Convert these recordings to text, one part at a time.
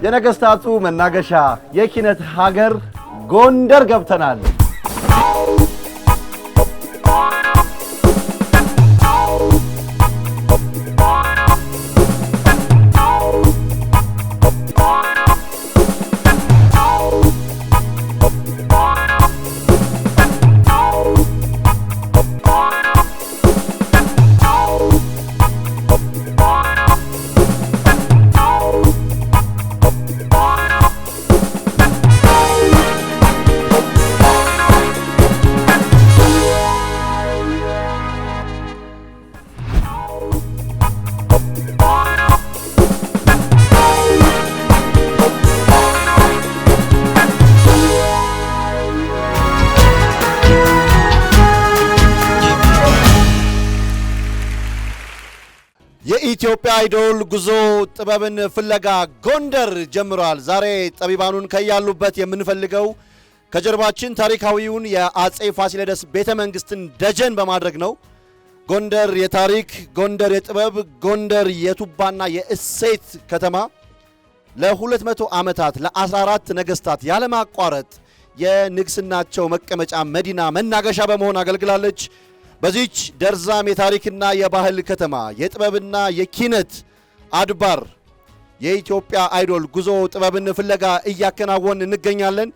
የነገስታቱ መናገሻ የኪነት ሀገር ጎንደር ገብተናል። የኢትዮጵያ አይዶል ጉዞ ጥበብን ፍለጋ ጎንደር ጀምሯል። ዛሬ ጠቢባኑን ከያሉበት የምንፈልገው ከጀርባችን ታሪካዊውን የአጼ ፋሲለደስ ቤተመንግስትን ደጀን በማድረግ ነው። ጎንደር የታሪክ፣ ጎንደር የጥበብ፣ ጎንደር የቱባና የእሴት ከተማ ለ200 ዓመታት ለ14 ነገስታት ያለማቋረጥ የንግስናቸው መቀመጫ መዲና መናገሻ በመሆን አገልግላለች። በዚች ደርዛም የታሪክና የባህል ከተማ የጥበብና የኪነት አድባር የኢትዮጵያ አይዶል ጉዞ ጥበብን ፍለጋ እያከናወን እንገኛለን።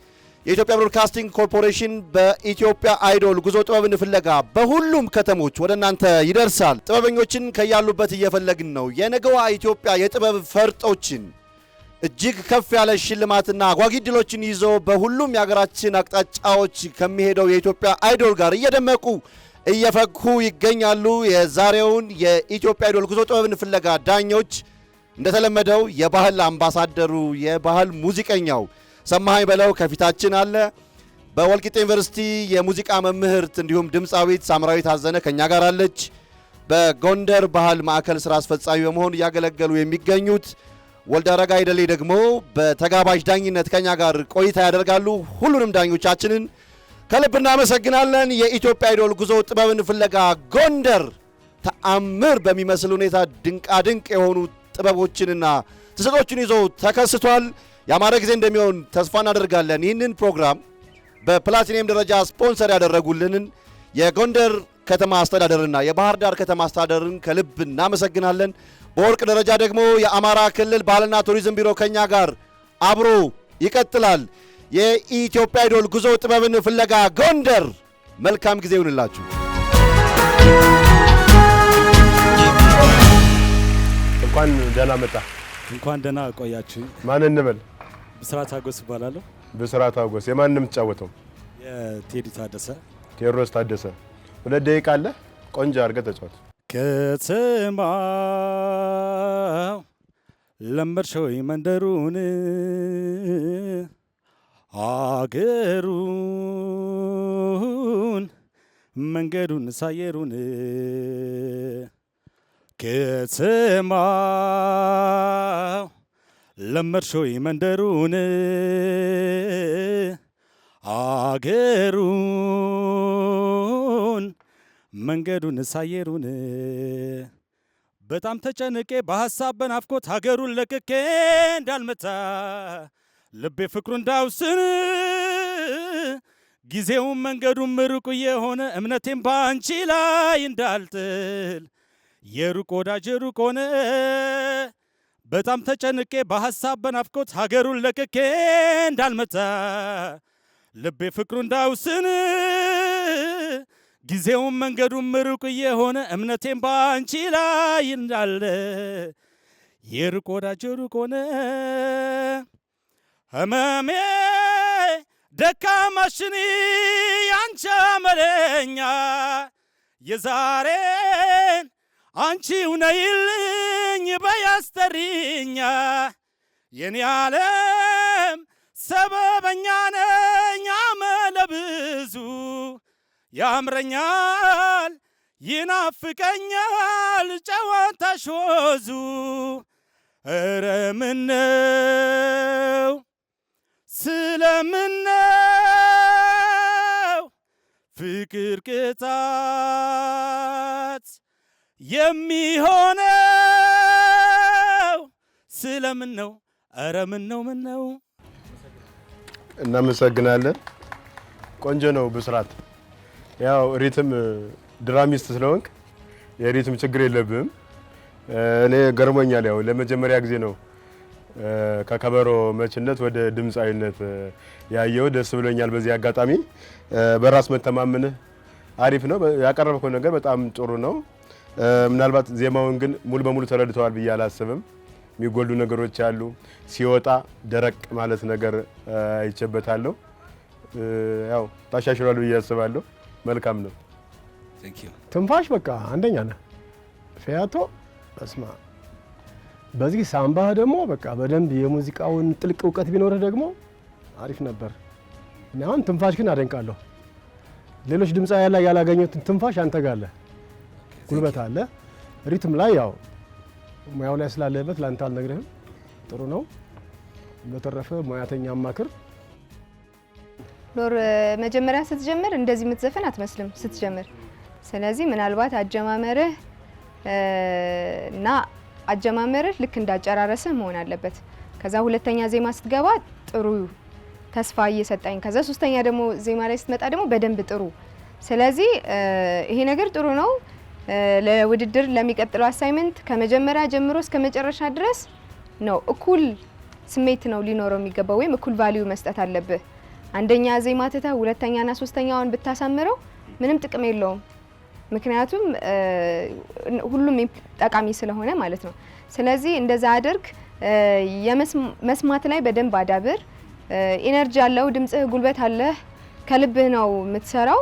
የኢትዮጵያ ብሮድካስቲንግ ኮርፖሬሽን በኢትዮጵያ አይዶል ጉዞ ጥበብን ፍለጋ በሁሉም ከተሞች ወደ እናንተ ይደርሳል። ጥበበኞችን ከያሉበት እየፈለግን ነው። የነገዋ ኢትዮጵያ የጥበብ ፈርጦችን እጅግ ከፍ ያለ ሽልማትና አጓጊ ድሎችን ይዞ በሁሉም የሀገራችን አቅጣጫዎች ከሚሄደው የኢትዮጵያ አይዶል ጋር እየደመቁ እየፈኩ ይገኛሉ። የዛሬውን የኢትዮጵያ አይዶል ጉዞ ጥበብን ፍለጋ ዳኞች እንደተለመደው የባህል አምባሳደሩ የባህል ሙዚቀኛው ሰማሃኝ በለው ከፊታችን አለ። በወልቂጤ ዩኒቨርሲቲ የሙዚቃ መምህርት እንዲሁም ድምፃዊት ሳምራዊት አዘነ ከኛ ጋር አለች። በጎንደር ባህል ማዕከል ስራ አስፈጻሚ በመሆን እያገለገሉ የሚገኙት ወልደረጋ አይደሌ ደግሞ በተጋባዥ ዳኝነት ከኛ ጋር ቆይታ ያደርጋሉ። ሁሉንም ዳኞቻችንን ከልብ እናመሰግናለን። የኢትዮጵያ አይዶል ጉዞ ጥበብን ፍለጋ ጎንደር ተአምር በሚመስል ሁኔታ ድንቃድንቅ የሆኑ ጥበቦችንና ተሰጦችን ይዞ ተከስቷል። ያማረ ጊዜ እንደሚሆን ተስፋ እናደርጋለን። ይህንን ፕሮግራም በፕላቲኒየም ደረጃ ስፖንሰር ያደረጉልንን የጎንደር ከተማ አስተዳደርና የባህር ዳር ከተማ አስተዳደርን ከልብ እናመሰግናለን። በወርቅ ደረጃ ደግሞ የአማራ ክልል ባህልና ቱሪዝም ቢሮ ከኛ ጋር አብሮ ይቀጥላል። የኢትዮጵያ አይዶል ጉዞ ጥበብን ፍለጋ ጎንደር መልካም ጊዜ ይሁንላችሁ። እንኳን ደህና መጣ። እንኳን ደህና ቆያችሁ። ማን እንበል? ብስራት አጎስ እባላለሁ። ብስራት አጎስ። የማን ነው የምትጫወተው? የቴዲ ታደሰ። ቴዎድሮስ ታደሰ። 2 ደቂቃ አለ። ቆንጆ አድርገህ ተጫወት። ከተማው ለመድሾይ መንደሩን አገሩን መንገዱን ሳየሩን ከተማው ለመድሾይ መንደሩን አገሩን መንገዱን ሳየሩን በጣም ተጨንቄ በሐሳብ በናፍቆት ሀገሩን ለቅቄ እንዳልመታ ልቤ ፍቅሩ እንዳውስን ጊዜውን መንገዱን ሩቅ የሆነ እምነቴን ባንቺ ላይ እንዳልጥል የሩቅ ወዳጅ ሩቅ ሆነ። በጣም ተጨንቄ በሐሳብ በናፍቆት ሀገሩን ለቅቄ እንዳልመታ ልቤ ፍቅሩ እንዳውስን ጊዜውን መንገዱን ሩቅ የሆነ እምነቴን ባንቺ ላይ እንዳለ የሩቅ ወዳጅ ሩቅ ሆነ። ህመሜ ደካማሽኒ ያንቺ አመለኛ የዛሬን አንቺው ነይልኝ በያስተሪኛ የኔ ዓለም ሰበበኛ ነኝ አመለ ብዙ ያምረኛል ይናፍቀኛል ጨዋታሽ ወዙ ኧረ ምነው ስለምነው ፍቅር ቅጣት የሚሆነው ስለምን ነው ኧረ ምን ነው እናመሰግናለን። ቆንጆ ነው ብስራት። ያው ሪትም ድራሚስት ስለሆንክ የሪትም ችግር የለብህም። እኔ ገርሞኛል። ያው ለመጀመሪያ ጊዜ ነው ከከበሮ መችነት ወደ ድምፃዊነት ያየው። ደስ ብሎኛል። በዚህ አጋጣሚ በራስ መተማመንህ አሪፍ ነው። ያቀረብከው ነገር በጣም ጥሩ ነው። ምናልባት ዜማውን ግን ሙሉ በሙሉ ተረድተዋል ብዬ አላስብም። የሚጎሉ ነገሮች አሉ። ሲወጣ ደረቅ ማለት ነገር አይቼበታለሁ። ያው ታሻሽሏል ብዬ አስባለሁ። መልካም ነው። ትንፋሽ በቃ አንደኛ ነህ። ፊያቶ በስማ በዚህ ሳምባህ ደግሞ በቃ በደንብ የሙዚቃውን ጥልቅ እውቀት ቢኖርህ ደግሞ አሪፍ ነበር። እኔ አሁን ትንፋሽ ግን አደንቃለሁ። ሌሎች ድምፃውያን ላይ ያላገኘሁትን ትንፋሽ አንተ ጋር አለ። ጉልበት አለ። ሪትም ላይ ያው ሙያው ላይ ስላለበት ላንተ አልነግርህም። ጥሩ ነው። በተረፈ ሙያተኛ አማክር። ኖር መጀመሪያ ስትጀምር እንደዚህ የምትዘፈን አትመስልም ስትጀምር። ስለዚህ ምናልባት አጀማመርህ እና አጀማመርህ ልክ እንዳጨራረስህ መሆን አለበት። ከዛ ሁለተኛ ዜማ ስትገባ ጥሩ ተስፋ እየሰጣኝ፣ ከዛ ሶስተኛ ደግሞ ዜማ ላይ ስትመጣ ደግሞ በደንብ ጥሩ። ስለዚህ ይሄ ነገር ጥሩ ነው። ለውድድር ለሚቀጥለው አሳይመንት ከመጀመሪያ ጀምሮ እስከ መጨረሻ ድረስ ነው እኩል ስሜት ነው ሊኖረው የሚገባው፣ ወይም እኩል ቫልዩ መስጠት አለብህ። አንደኛ ዜማ ትተህ ሁለተኛና ሶስተኛውን ብታሳምረው ምንም ጥቅም የለውም። ምክንያቱም ሁሉም ጠቃሚ ስለሆነ ማለት ነው። ስለዚህ እንደዛ አድርግ። የመስማት ላይ በደንብ አዳብር። ኢነርጂ አለው ድምጽህ፣ ጉልበት አለህ፣ ከልብህ ነው የምትሰራው።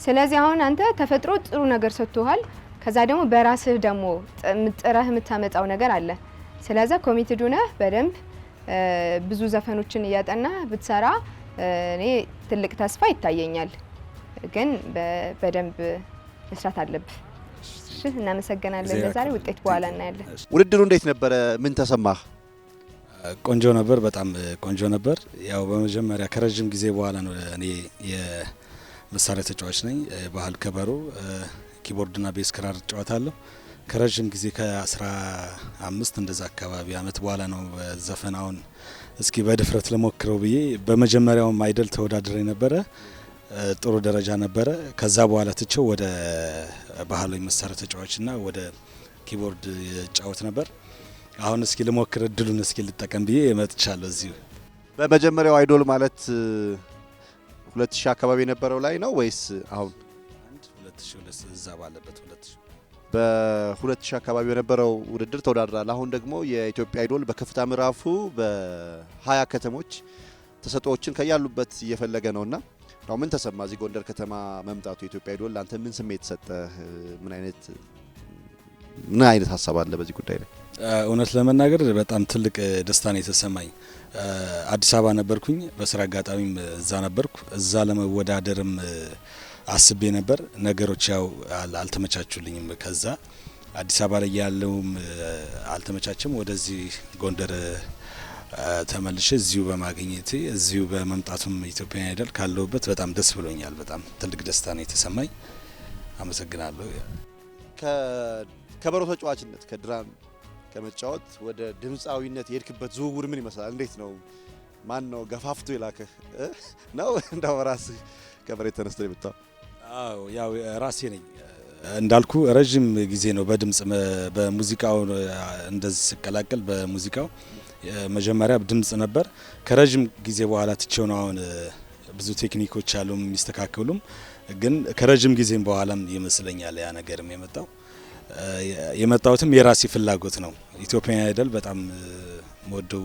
ስለዚህ አሁን አንተ ተፈጥሮ ጥሩ ነገር ሰጥቶሃል። ከዛ ደግሞ በራስህ ደግሞ ጥረህ የምታመጣው ነገር አለ። ስለዚህ ኮሚትድ ሆነህ በደንብ ብዙ ዘፈኖችን እያጠና ብትሰራ እኔ ትልቅ ተስፋ ይታየኛል። ግን በደንብ መስራት አለብህ። እሺ፣ እናመሰግናለን። ለዛሬ ውጤት በኋላ እናያለን። ውድድሩ እንዴት ነበረ? ምን ተሰማህ? ቆንጆ ነበር፣ በጣም ቆንጆ ነበር። ያው በመጀመሪያ ከረጅም ጊዜ በኋላ ነው እኔ የመሳሪያ ተጫዋች ነኝ። ባህል ከበሮ፣ ኪቦርድና ቤስ ክራር እጫወታለሁ። ከረጅም ጊዜ ከ15 እንደዛ አካባቢ አመት በኋላ ነው ዘፈናውን እስኪ በድፍረት ለሞክረው ብዬ በመጀመሪያውም አይደል ተወዳድሬ ነበረ። ጥሩ ደረጃ ነበረ። ከዛ በኋላ ትቼው ወደ ባህላዊ መሳሪያ ተጫዋችና ወደ ኪቦርድ እጫወት ነበር። አሁን እስኪ ልሞክር፣ እድሉን እስኪ ልጠቀም ብዬ መጥቻለሁ እዚሁ። በመጀመሪያው አይዶል ማለት 2000 አካባቢ የነበረው ላይ ነው ወይስ አሁን? 2002 እዛ ባለበት 2000 በ2000 አካባቢ የነበረው ውድድር ተወዳድራል። አሁን ደግሞ የኢትዮጵያ አይዶል በከፍታ ምዕራፉ በ20 ከተሞች ተሰጥኦዎችን ከያሉበት እየፈለገ ነውና ነው። ምን ተሰማ እዚህ ጎንደር ከተማ መምጣቱ? የኢትዮጵያ አይዶል አንተ ምን ስሜት ሰጠህ? ምን አይነት ሀሳብ አለ በዚህ ጉዳይ ላይ? እውነት ለመናገር በጣም ትልቅ ደስታ ነው የተሰማኝ። አዲስ አበባ ነበርኩኝ፣ በስራ አጋጣሚም እዛ ነበርኩ። እዛ ለመወዳደርም አስቤ ነበር። ነገሮች ያው አልተመቻቹልኝም። ከዛ አዲስ አበባ ላይ ያለውም አልተመቻቸም። ወደዚህ ጎንደር ተመልሼ እዚሁ በማግኘቴ እዚሁ በመምጣቱም ኢትዮጵያ አይደል ካለውበት በጣም ደስ ብሎኛል። በጣም ትልቅ ደስታ ነው የተሰማኝ። አመሰግናለሁ። ከበሮ ተጫዋችነት ከድራም ከመጫወት ወደ ድምፃዊነት የሄድክበት ዝውውር ምን ይመስላል? እንዴት ነው? ማን ነው ገፋፍቶ የላከህ ነው? እንደው ራስህ ከመሬት ተነስተህ የመጣው? አዎ ያው ራሴ ነኝ። እንዳልኩ ረጅም ጊዜ ነው በድምጽ በሙዚቃው እንደዚህ ሲቀላቀል። በሙዚቃው መጀመሪያ ድምጽ ነበር። ከረጅም ጊዜ በኋላ ትቼው ነው አሁን ብዙ ቴክኒኮች አሉ የሚስተካከሉም፣ ግን ከረጅም ጊዜም በኋላም ይመስለኛል ያ ነገርም የመጣሁትም የራሴ ፍላጎት ነው። ኢትዮጵያ አይደል በጣም ሞደው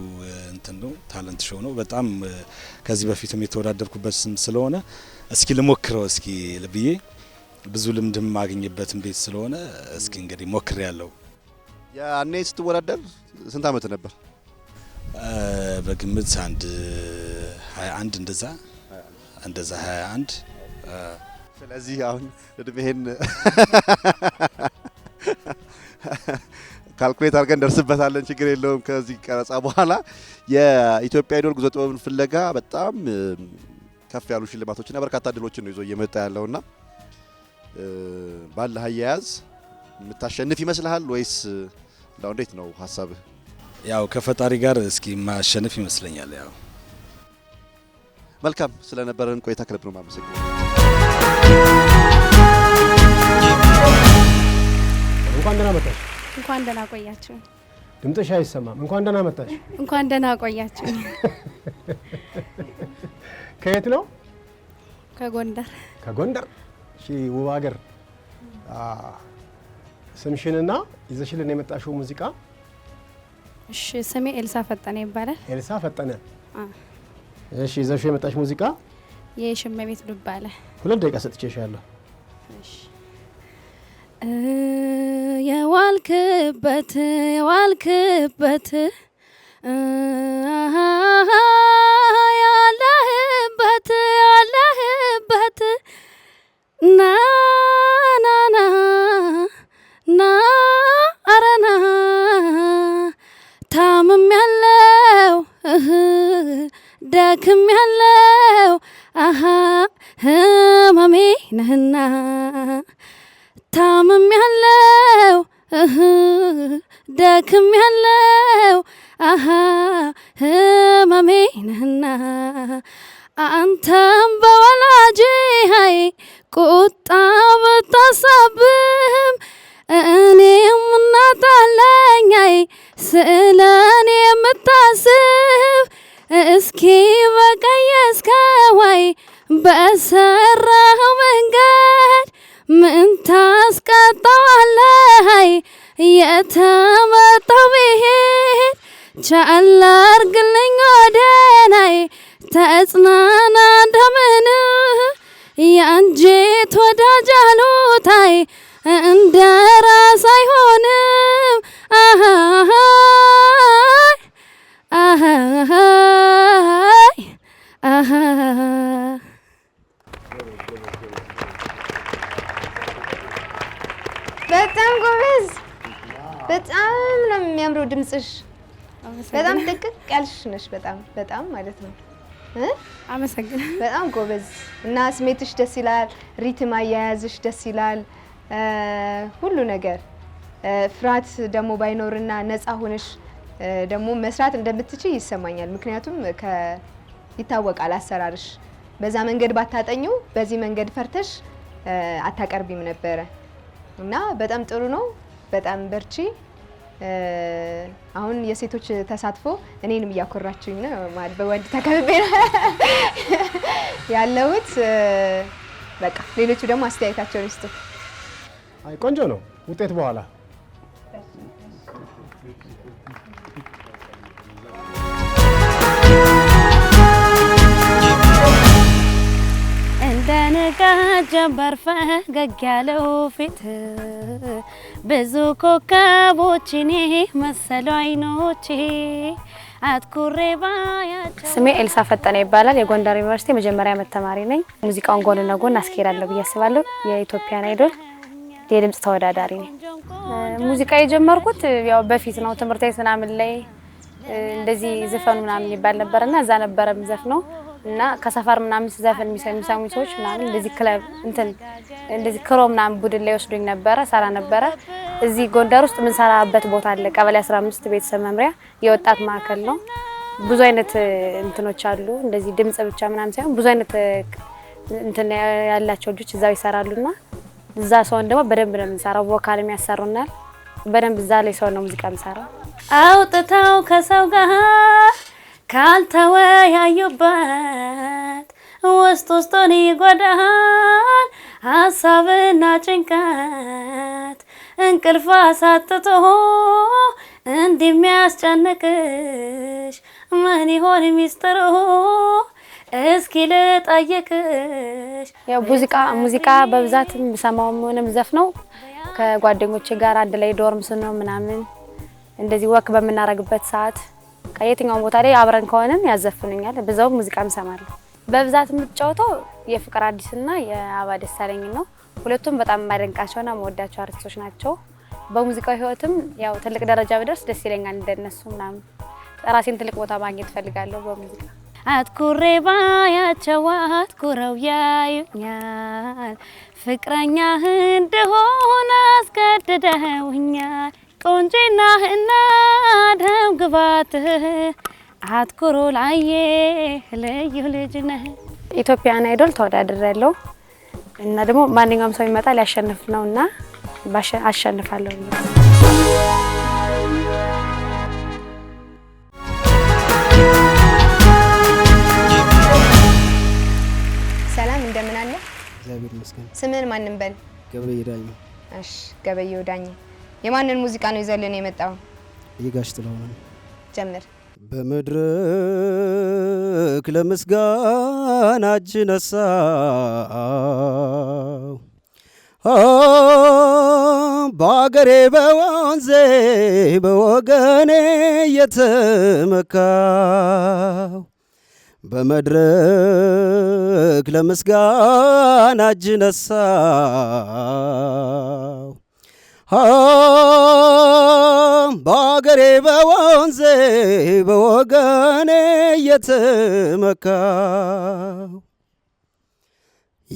እንትን ነው፣ ታለንት ሾው ነው። በጣም ከዚህ በፊትም የተወዳደርኩበት ስለሆነ እስኪ ልሞክረው እስኪ ብዬ ብዙ ልምድም ማግኘበትም ቤት ስለሆነ እስኪ እንግዲህ ሞክሬ ያለው። ያኔ ስትወዳደር ስንት አመት ነበር? በግምት 21 እንደዛ 21። ስለዚህ አሁን እድሜህን ካልኩሌት አድርገን ደርስበታለን። ችግር የለውም። ከዚህ ቀረጻ በኋላ የኢትዮጵያ አይዶል ጉዞ ጥበብን ፍለጋ በጣም ከፍ ያሉ ሽልማቶችና በርካታ ድሎችን ነው ይዞ እየመጣ ያለውና ባለህ አያያዝ የምታሸንፍ ይመስልሃል ወይስ እንዴት ነው ሀሳብህ? ያው ከፈጣሪ ጋር እስኪ ማሸነፍ ይመስለኛል። ያው መልካም ስለነበረን ቆይታ ከልብ ነው የማመሰግነው። እንኳን ደህና መጣሽ። እንኳን ደህና ቆያችሁ። ድምፅሽ አይሰማም። እንኳን ደህና መጣሽ። እንኳን ደህና ቆያችሁ። ከየት ነው? ከጎንደር። ከጎንደር። እሺ ውብ ሀገር። ስምሽንና ይዘሽልን የመጣሽው ሙዚቃ? እሺ ስሜ ኤልሳ ፈጠነ ይባላል። ኤልሳ ፈጠነ። እሺ ይዘሽው የመጣሽ ሙዚቃ? የሽመቤት ዱባለ። 2 ደቂቃ ሰጥቼሻለሁ። እሺ የዋልክበት ያለህበት ና ና ና ና አረና ታምም ያለው ደክም ያለው ህመሜ ነህና ታምም ያለው ደክም ያለው ህመሜ ነህና አንተም በወላጅ ሀይ ቁጣ ብታሳብም እኔም እናት አለኝ ስለ እኔ የምታስብ እስኪ በቀየስከዋይ በሰራኸው መንገድ ምን ታስቀጣዋለህ? የተመጣው ብሄድ ቻል አርግልኝ ወደናይ ተጽናና እንደምን የአንጀት ወዳጅ አሉታይ እንደ ራስ አይሆንም በጣም ጎበዝ። በጣም ነው የሚያምረው ድምጽሽ። በጣም ጥቅቅ ያልሽ ነሽ። በጣም ማለት ነው። አመሰግናለሁ። በጣም ጎበዝ እና ስሜትሽ ደስ ይላል። ሪትም አያያዝሽ ደስ ይላል። ሁሉ ነገር ፍርሃት ደግሞ ባይኖርና ነፃ ሆነሽ ደግሞ መስራት እንደምትችይ ይሰማኛል። ምክንያቱም ይታወቃል አሰራርሽ። በዛ መንገድ ባታጠኙ በዚህ መንገድ ፈርተሽ አታቀርቢም ነበረ እና በጣም ጥሩ ነው። በጣም በርቺ። አሁን የሴቶች ተሳትፎ እኔንም እያኮራችኝ ነው ማለት በወንድ ተከብቤ ያለሁት። በቃ ሌሎቹ ደግሞ አስተያየታቸውን ይስጡ። አይ ቆንጆ ነው። ውጤት በኋላ እንደነጋ ጀንበር ፈገግ ያለው ፊት ብዙ ኮከቦችን መሰሉ አይኖቼ አትኩሬ ባያቸው። ስሜ ኤልሳ ፈጠነ ይባላል። የጎንደር ዩኒቨርሲቲ መጀመሪያ ዓመት ተማሪ ነኝ። ሙዚቃውን ጎን ለጎን አስኬዳለሁ ብዬ አስባለሁ። የኢትዮጵያን አይዶል የድምጽ ተወዳዳሪ ነኝ። ሙዚቃ የጀመርኩት ያው በፊት ነው። ትምህርት ቤት ምናምን ላይ እንደዚህ ዘፈኑ ምናምን ይባል ነበርና እዛ ነበረም ዘፍነው እና ከሰፈር ምናምን ዘፈን የሚሰሙ ሰዎች ምናምን እንደዚህ ክለብ እንደዚህ ክሮ ምናምን ቡድን ላይ ወስዶኝ ነበረ፣ ሰራ ነበረ። እዚህ ጎንደር ውስጥ ምን ሰራበት ቦታ አለ። ቀበሌ 15 ቤተሰብ መምሪያ የወጣት ማዕከል ነው። ብዙ አይነት እንትኖች አሉ። እንደዚህ ድምጽ ብቻ ምናምን ሳይሆን ብዙ አይነት እንትን ያላቸው ልጆች እዛው ይሰራሉና እዛ ሰውን ደግሞ በደንብ ነው የምንሰራው። ቮካል የሚያሰሩናል በደንብ እዛ ላይ ሰው ነው ሙዚቃ የምንሰራው። አውጥተው ከሰው ጋር ካልተወያዩበት ውስጡን ይጎዳል ሀሳብና ጭንቀት እንቅልፍ አሳጥቶ እንደሚያስጨንቅሽ ምን ይሆን ሚስጥሩ እስኪ ልጠይቅሽ። ያው ሙዚቃ በብዛት ሰማው ምንም ዘፍነው ከጓደኞቼ ጋር አንድ ላይ ዶርም ስንሆን ምናምን እንደዚህ ወክ በመናረግበት ሰዓት ከየትኛው ቦታ ላይ አብረን ከሆነን ያዘፍኑኛል። በዛው ሙዚቃ እንሰማለን። በብዛት የምትጫወተው የፍቅር አዲስና የአባ ደሳለኝ ነው። ሁለቱም በጣም ማደንቃቸውና መወዳቸው አርቲስቶች ናቸው። በሙዚቃው ህይወትም ያው ትልቅ ደረጃ ብደርስ ደስ ይለኛል እንደነሱ ምናምን ራሴን ትልቅ ቦታ ማግኘት ፈልጋለሁ በሙዚቃ። አትኩሬ ባያቸው አትኩረው ያዩኛል ፍቅረኛ እንደሆነ አስገድደውኛል ቆንጂናህና ደም ግባትህ አትኩሮ ላየ ልዩ ልጅ ነህ። ኢትዮጵያን አይዶል ተወዳድሬያለሁ እና ደግሞ ማንኛውም ሰው ይመጣ ሊያሸንፍ ነውና አሸንፋለሁ። ሰላም እንደምን አለ? እግዚአብሔር ይመስገን። ስምን ማንን በል? ገብረዬ ዳኘ። እሺ ገበየው ዳኘ፣ የማንን ሙዚቃ ነው ይዘልን የመጣው? የጋሽ ጥላሁን። ጀምር። በመድረክ ለምስጋና እጅ ነሳው በአገሬ በወንዜ በወገኔ የተመካው በመድረክ ለምስጋና እጅ ነሳው በአገሬ በወንዜ በወገኔ የተመካው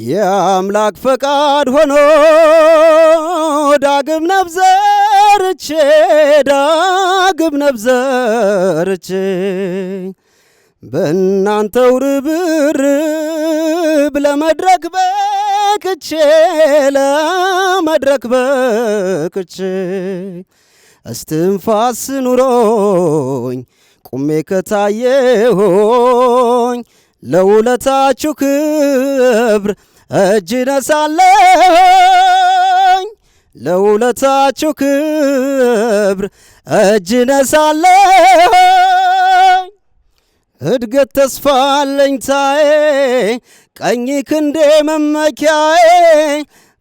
የአምላክ ፈቃድ ሆኖ ዳግም ነብዘርቼ በእናንተው ርብርብ ለመድረክ በክቼ እስትንፋስ ኑሮኝ ቁሜ ከታየሆኝ ለውለታችሁ ክብር እጅ ነሳለኝ ለውለታችሁ ክብር እጅ ነሳለኝ እድገት ተስፋ አለኝታዬ ቀኝ ክንዴ መመኪያዬ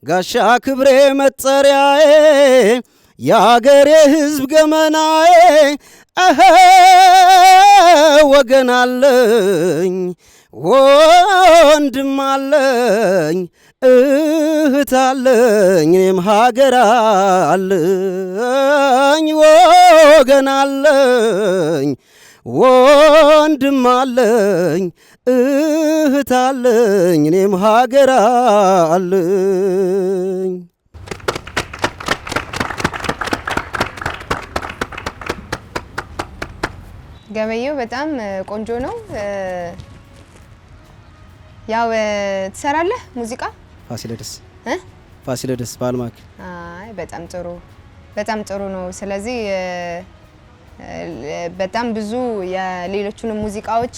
ጋሻ ክብሬ መጠሪያዬ የአገሬ ሕዝብ ገመናዬ ወገን አለኝ ወንድም አለኝ እህት አለኝ እኔም ሀገር አለኝ ወገን አለኝ ወንድም አለኝ እህት አለኝ እኔም ሀገር አለኝ። ገበየው በጣም ቆንጆ ነው። ያው ትሰራለህ ሙዚቃ? ፋሲለደስ ባልማክ። አይ በጣም ጥሩ ነው። ስለዚህ በጣም ብዙ የሌሎቹንም ሙዚቃዎች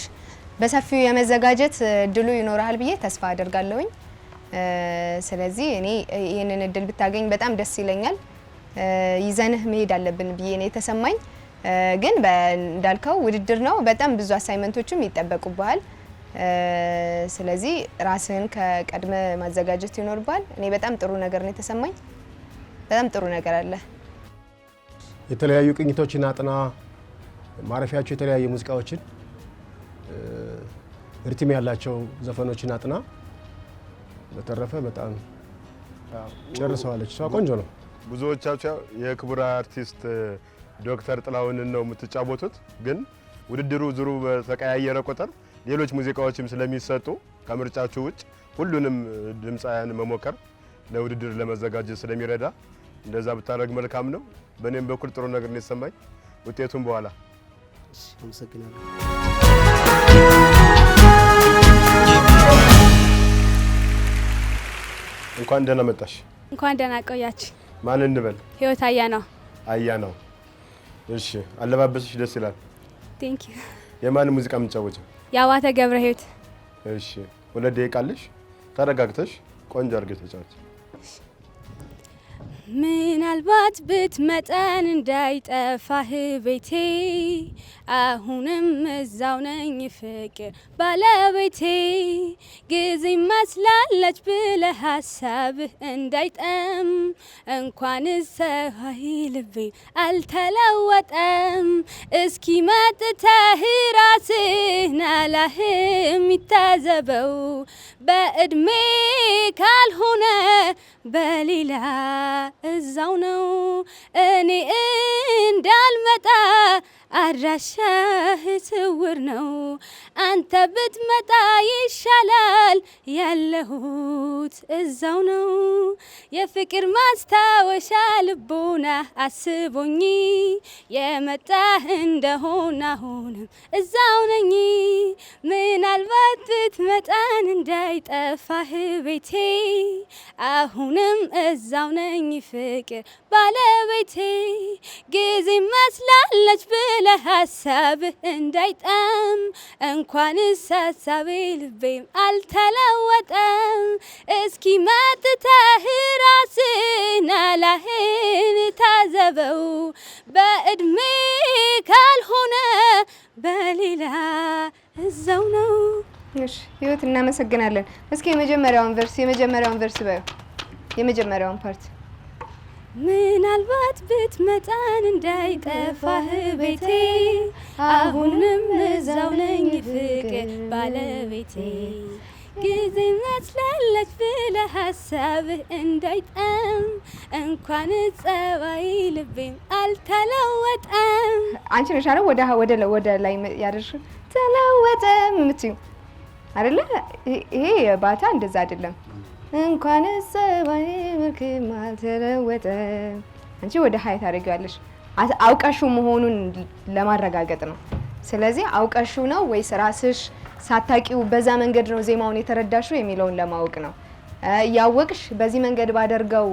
በሰፊው የመዘጋጀት እድሉ ይኖርሃል ብዬ ተስፋ አደርጋለሁኝ። ስለዚህ እኔ ይሄንን እድል ብታገኝ በጣም ደስ ይለኛል። ይዘንህ መሄድ አለብን ብዬ ነው የተሰማኝ። ግን እንዳልከው ውድድር ነው፣ በጣም ብዙ አሳይመንቶችም ይጠበቁብሃል። ስለዚህ ራስህን ከቀድመ ማዘጋጀት ይኖርባል። እኔ በጣም ጥሩ ነገር ነው የተሰማኝ። በጣም ጥሩ ነገር አለ። የተለያዩ ቅኝቶችን አጥና፣ ማረፊያቸው የተለያየ ሙዚቃዎችን ሪትም ያላቸው ዘፈኖችን አጥና። በተረፈ በጣም ጨርሰዋለች። እሷ ቆንጆ ነው። ብዙዎቻችሁ የክቡር አርቲስት ዶክተር ጥላሁንን ነው የምትጫወቱት። ግን ውድድሩ ዙሩ በተቀያየረ ቁጥር ሌሎች ሙዚቃዎችም ስለሚሰጡ ከምርጫችሁ ውጭ ሁሉንም ድምፃውያን መሞከር ለውድድር ለመዘጋጀት ስለሚረዳ እንደዛ ብታደርግ መልካም ነው። በእኔም በኩል ጥሩ ነገር ነው የተሰማኝ። ውጤቱን በኋላ አመሰግናለሁ። እንኳን ደህና መጣሽ። እንኳን ደህና ቆያችሁ። ማን እንበል? ህይወት አያናው። አያናው። እሺ፣ አለባበስሽ ደስ ይላል። ቴንክ ዩ። የማን ሙዚቃ የምትጫወቺው? የአባተ ገብረ ህይወት። እሺ፣ 2 ደቂቃ አለሽ። ተረጋግተሽ ቆንጆ አድርገሽ ተጫወቺ። ምናልባት ብትመጠን እንዳይጠፋህ ቤቴ አሁንም እዛው ነኝ ፍቅር ባለቤቴ ጊዜ መስላለች ብለህ ሀሳብህ እንዳይጠም እንኳን ሰሃይ ልቤ አልተለወጠም እስኪ መጥተህ ራስህን አላህም ይታዘበው በእድሜ ካልሆነ በሌላ እዛው ነው እኔ እንዳልመጣ አድራሻህ ስውር ነው አንተ ብትመጣ ይሻላል ያለሁት እዛው ነው የፍቅር ማስታወሻ ልቦና አስቦኝ የመጣህ እንደሆነ አሁንም እዛው ነኝ ምናልባት ብትመጣን እንዳይጠፋህ ቤቴ አሁንም እዛው ነኝ ፍቅር ባለቤቴ ጊዜ መስላለች ብለህ ሀሳብህ እንዳይጠም እንኳንስ ሀሳቤ ልቤም አልተለወጠም እስኪ መጥተህ ራስህን አላህን ታዘበው በእድሜ ካልሆነ በሌላ እዛው ነው። እሺ ህይወት እናመሰግናለን። እስኪ የመጀመሪያውን ቨርስ በዩ የመጀመሪያውን ፓርት ምናልባት ብትመጣን እንዳይጠፋህ ቤቴ አሁንም እዛው ነኝ ፍቅር ባለቤቴ ጊዜ መስላለች ብለህ ሀሳብህ እንዳይጠም እንኳን ጸባይ ልቤም አልተለወጠም። አንቺ ነሽ አይደል ወደ ላይ ያደርሽ ተለወጠም የምትይው አይደለ? ይሄ ባታ እንደዛ አይደለም። እንኳን ጸባይ መልክም አልተለወጠም። አንቺ ወደ ሀይ ታደርጊዋለሽ። አውቀሽው መሆኑን ለማረጋገጥ ነው። ስለዚህ አውቀሽው ነው ወይስ ራስሽ ሳታቂው በዛ መንገድ ነው ዜማውን የተረዳሽው የሚለውን ለማወቅ ነው። ያወቅሽ በዚህ መንገድ ባደርገው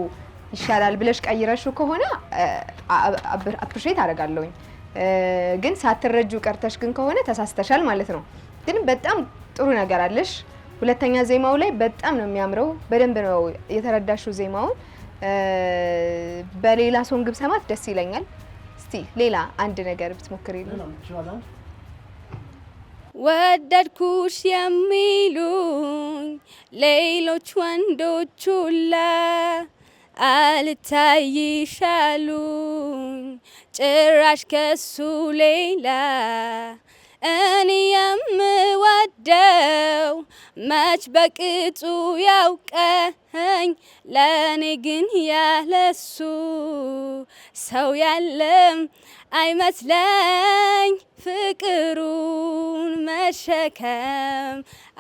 ይሻላል ብለሽ ቀይረሽው ከሆነ አፕሪሼት አደርጋለሁኝ። ግን ሳትረጁ ቀርተሽ ግን ከሆነ ተሳስተሻል ማለት ነው። ግን በጣም ጥሩ ነገር አለሽ። ሁለተኛ ዜማው ላይ በጣም ነው የሚያምረው። በደንብ ነው የተረዳሽው ዜማውን። በሌላ ሶንግ ብሰማት ደስ ይለኛል። እስቲ ሌላ አንድ ነገር ብትሞክሪልኝ። ወደድኩሽ የሚሉኝ ሌሎች ወንዶች ሁላ አልታይሻሉኝ ጭራሽ ከሱ ሌላ እኔ የምወደው መች በቅጡ ያውቀኝ ለእኔ ግን ያለሱ ሰው ያለም አይመስለኝ ፍቅሩን መሸከም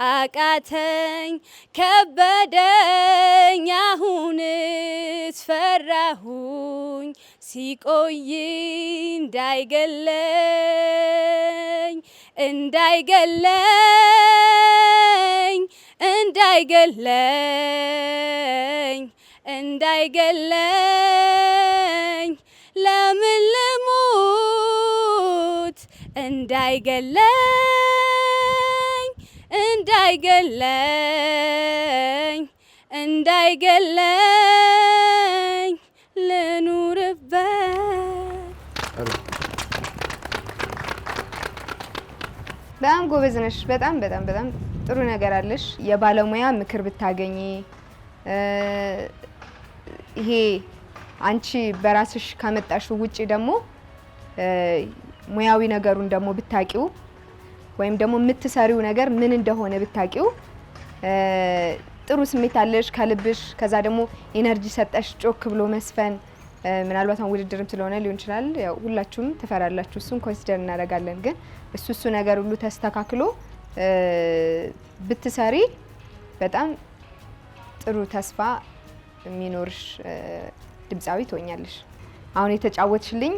አቃተኝ ከበደኝ አሁንስ ፈራሁኝ ሲቆይ እንዳይገለኝ ለምን ልሙት እንዳይገለኝ ልኑርበት። በጣም ጎበዝ ነሽ። በጣም ጥሩ ነገር አለሽ። የባለሙያ ምክር ብታገኚ ይሄ አንቺ በራስሽ ካመጣሽው ውጪ ደግሞ ሙያዊ ነገሩን ደግሞ ብታቂው ወይም ደግሞ የምትሰሪው ነገር ምን እንደሆነ ብታቂው ጥሩ ስሜት አለሽ ከልብሽ። ከዛ ደግሞ ኢነርጂ ሰጠሽ ጮክ ብሎ መስፈን ምናልባት ውድድርም ስለሆነ ሊሆን ይችላል። ያው ሁላችሁም ትፈራላችሁ፣ እሱን ኮንሲደር እናደርጋለን። ግን እሱ ነገር ሁሉ ተስተካክሎ ብትሰሪ በጣም ጥሩ ተስፋ የሚኖርሽ ድምፃዊ ትሆኛለሽ። አሁን የተጫወትሽልኝ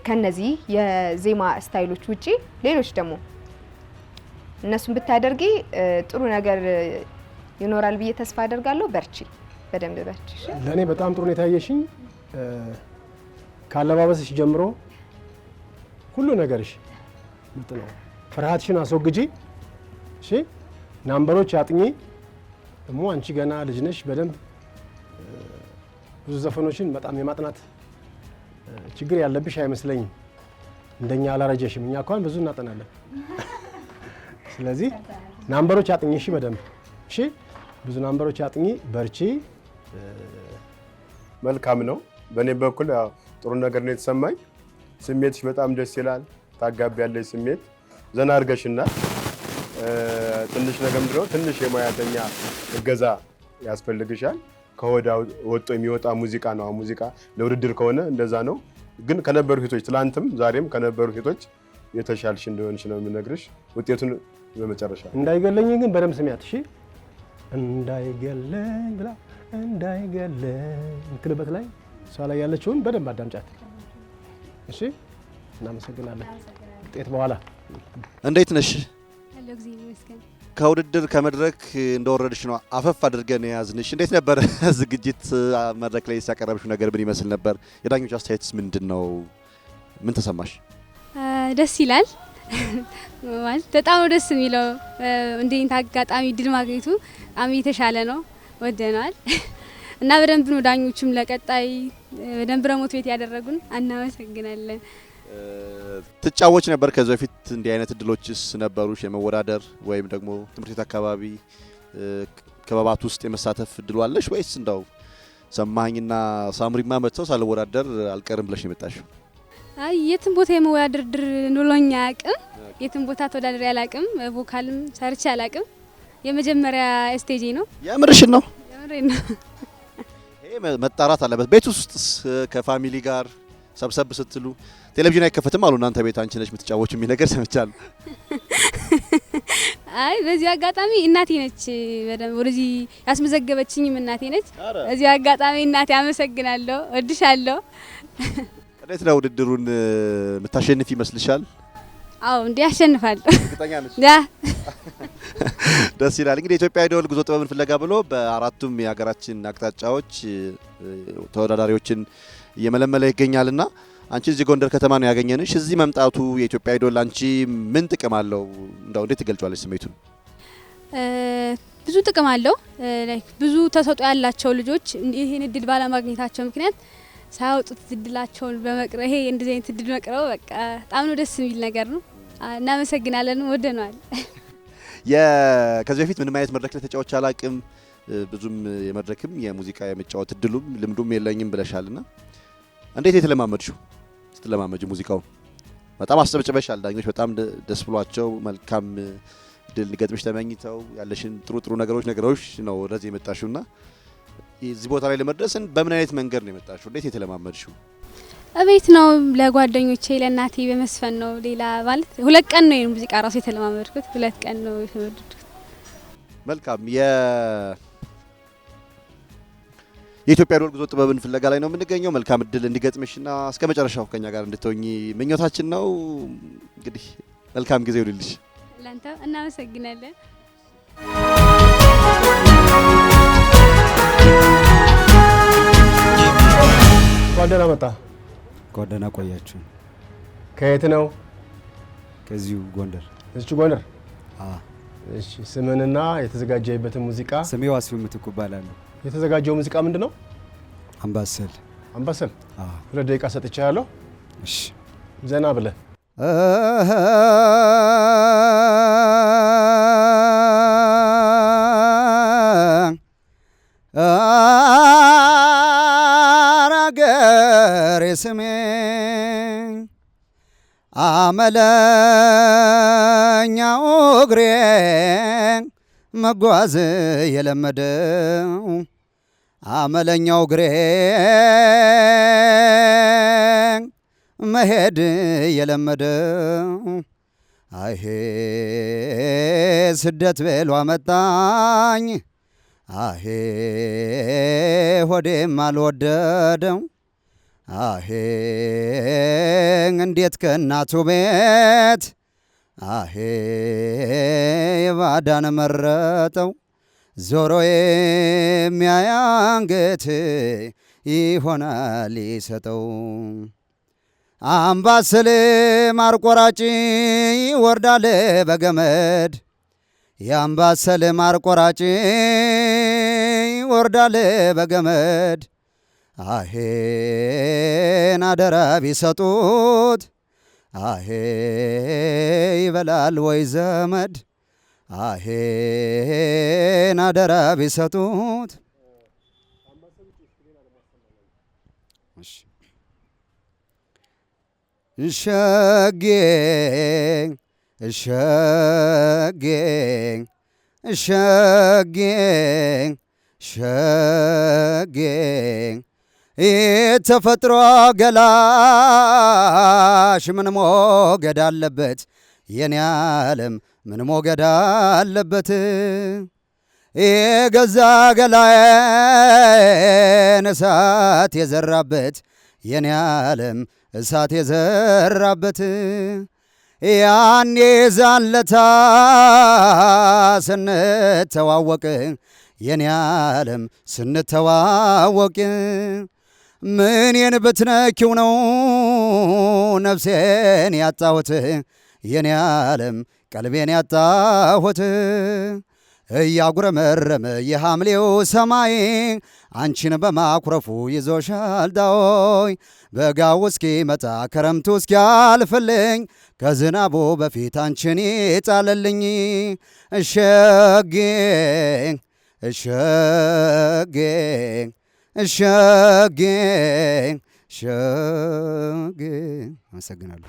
ከነዚህ የዜማ ስታይሎች ውጪ ሌሎች ደግሞ እነሱን ብታደርጊ ጥሩ ነገር ይኖራል ብዬ ተስፋ አደርጋለሁ። በርቺ፣ በደንብ በርቺ። ለእኔ በጣም ጥሩ ነው የታየሽኝ። ካለባበስሽ ጀምሮ ሁሉ ነገርሽ ምርጥ ነው። ፍርሃትሽን አስወግጂ። እሺ፣ ናምበሮች አጥኚ። ደግሞ አንቺ ገና ልጅ ነሽ። በደንብ ብዙ ዘፈኖችን በጣም የማጥናት ችግር ያለብሽ አይመስለኝም። እንደኛ አላረጀሽም። እኛ እንኳን ብዙ እናጠናለን። ስለዚህ ናምበሮች አጥኚ። እሺ፣ በደንብ እሺ፣ ብዙ ናምበሮች አጥኚ። በርቺ። መልካም ነው። በእኔ በኩል ያው ጥሩ ነገር ነው የተሰማኝ። ስሜትሽ በጣም ደስ ይላል። ታጋቢያለሽ ስሜት ዘና አድርገሽናል። ትንሽ ነገር ምንድነው ትንሽ የሙያተኛ እገዛ ያስፈልግሻል። ከወዳ ወጥቶ የሚወጣ ሙዚቃ ነው። ሙዚቃ ለውድድር ከሆነ እንደዛ ነው። ግን ከነበሩ ሂቶች ትላንትም ዛሬም ከነበሩ ሂቶች የተሻልሽ እንደሆንሽ ነው የምነግርሽ። ውጤቱን በመጨረሻ እንዳይገለኝ ግን በደምብ ስሚያት እሺ። እንዳይገለኝ ብላ እንዳይገለኝ የምትልበት ላይ እሷ ላይ ያለችውን በደንብ አዳምጫት እሺ። እናመሰግናለን። ውጤት በኋላ እንዴት ነሽ? ያለው ጊዜ ይመስገን። ከውድድር ከመድረክ እንደወረድሽ ነው አፈፍ አድርገን የያዝንሽ። እንዴት ነበር ዝግጅት? መድረክ ላይ ሲያቀርብሽው ነገር ምን ይመስል ነበር? የዳኞች አስተያየትስ ምንድን ነው? ምን ተሰማሽ? ደስ ይላል ማለት በጣም ነው ደስ የሚለው። እንደ አይነት አጋጣሚ ድል ማግኘቱ በጣም የተሻለ ነው፣ ወደናል እና በደንብ ነው ዳኞችም ለቀጣይ በደንብ ነው ሞቲቬት ያደረጉን። እናመሰግናለን። ትጫወች ነበር ከዚህ በፊት እንዲህ አይነት እድሎችስ ነበሩሽ? የመወዳደር ወይም ደግሞ ትምህርት ቤት አካባቢ ክበባት ውስጥ የመሳተፍ እድሉ አለሽ ወይስ እንደው ሰማኝና ሳምሪማ መጥተው ሳልወዳደር አልቀርም ብለሽ ነው የመጣሽው? አይ የትም ቦታ የመወዳደር ድር ኖሎኛ አቅም የትም ቦታ ተወዳድሬ አላቅም። ቮካልም ሰርቼ አላቅም። የመጀመሪያ ስቴጅ ነው። የምርሽን ነው? የምሬን ነው። ይሄ መጣራት አለበት። ቤት ውስጥስ ከፋሚሊ ጋር ሰብሰብ ስትሉ ቴሌቪዥን አይከፈትም አሉ እናንተ ቤት አንቺ ነሽ የምትጫወቹ የሚል ነገር ሰምቻለሁ። አይ በዚህ አጋጣሚ እናቴ ነች በደንብ ወደዚህ ያስመዘገበችኝም እናቴ ነች። በዚህ አጋጣሚ እናቴ አመሰግናለሁ፣ እወድሻለሁ። እንዴት ነው ውድድሩን የምታሸንፍ ይመስልሻል? አዎ እንዴ ያሸንፋለሁ። እርግጠኛ ነሽ? ደስ ይላል። እንግዲህ የኢትዮጵያ አይዶል ጉዞ ጥበብን ፍለጋ ብሎ በአራቱም የሀገራችን አቅጣጫዎች ተወዳዳሪዎችን እየመለመለ ይገኛልና አንቺ እዚህ ጎንደር ከተማ ነው ያገኘንሽ። እዚህ መምጣቱ የኢትዮጵያ አይዶል አንቺ ምን ጥቅም አለው? እንደው እንዴት ትገልጫለሽ ስሜቱን? ብዙ ጥቅም አለው። ብዙ ተሰጥኦ ያላቸው ልጆች ይሄን እድል ባለማግኘታቸው ምክንያት ሳያወጡት እድላቸውን በመቅረብ ይሄ እንደዚህ አይነት እድል መቅረቡ በቃ በጣም ነው ደስ የሚል ነገር ነው። እናመሰግናለን፣ ወደነዋል። ከዚህ በፊት ምንም አይነት መድረክ ላይ ተጫውቼ አላቅም፣ ብዙም የመድረክም የሙዚቃ የመጫወት እድሉም ልምዱም የለኝም ብለሻልና እንዴት የተለማመድሽው? ስትለማመጂ ሙዚቃው በጣም አስጨብጭበሻል። ዳኞች በጣም ደስ ብሏቸው መልካም ድል ገጥምሽ ተመኝተው ያለሽን ጥሩ ነገሮች ነገሮች ነው ወደዚህ የመጣሽውና እዚህ ቦታ ላይ ለመድረስን በምን አይነት መንገድ ነው የመጣሽው? እንዴት የተለማመድሽው? እቤት ነው ለጓደኞቼ ለእናቴ በመስፈን ነው። ሌላ ማለት 2 ቀን ነው ሙዚቃ ራሱ የተለማመድኩት። 2 ቀን ነው የተመረጥኩት። መልካም የኢትዮጵያ አይዶል ጉዞ ጥበብን ፍለጋ ላይ ነው የምንገኘው። መልካም እድል እንዲገጥምሽና እስከ መጨረሻው ከኛ ጋር እንድትሆኚ ምኞታችን ነው። እንግዲህ መልካም ጊዜ ይሁንልሽ። ላንተ እናመሰግናለን። ጓደና መጣ። ጓደና ቆያችሁ? ከየት ነው? ከዚሁ ጎንደር። እዚሁ ጎንደር? እሺ። ስምንና የተዘጋጀበትን ሙዚቃ? ስሜ ዋሲው ምትኩ እባላለሁ። የተዘጋጀው ሙዚቃ ምንድን ነው? አምባሰል። አምባሰል? 2 ደቂቃ ሰጥቻለሁ። እሺ። ዘና ብለህ አራገሬ ስሜ አመለኛው እግሬ መጓዝ የለመደው አመለኛው እግሬ መሄድ የለመደው አይሄ ስደት ቤሎ አመጣኝ አሄ ሆዴም አልወደደው አሄ እንዴት ከእናቱ ቤት አሄ ባዳን መረጠው ዞሮ የሚያያንገት ይሆናል ይሰጠው አምባሰል ማርቆራጭ ይወርዳል በገመድ የአምባሰል ማርቆራጭ ይወርዳል በገመድ አሄን አደራ ቢሰጡት አሄ ይበላል ወይ ዘመድ አሄን አደራ ቢሰጡት እሸጌ እሸጌ እሸጌ እሸጌ የተፈጥሮ ገላሽ ምን ሞገድ አለበት የኔ ዓለም ምን ሞገድ አለበት የገዛ ገላዬን እሳት የዘራበት የኔ ዓለም እሳት የዘራበት ያኔ ዛለታ ስንተዋወቅ የኔ ዓለም ስንተዋወቅ ምኔን ብትነኪው ነው ነፍሴን ያጣሁት የኔ ዓለም ቀልቤን ያጣሁት እያጉረመረመ የሐምሌው ሰማይ አንቺን በማኩረፉ ይዞሻል ዳዎይ በጋው እስኪመጣ ክረምቱ እስኪያልፍልኝ ከዝናቡ በፊት አንቺን ይጣልልኝ እሸጌ እሸጌ እሸጌ እሸጌ። አመሰግናለሁ።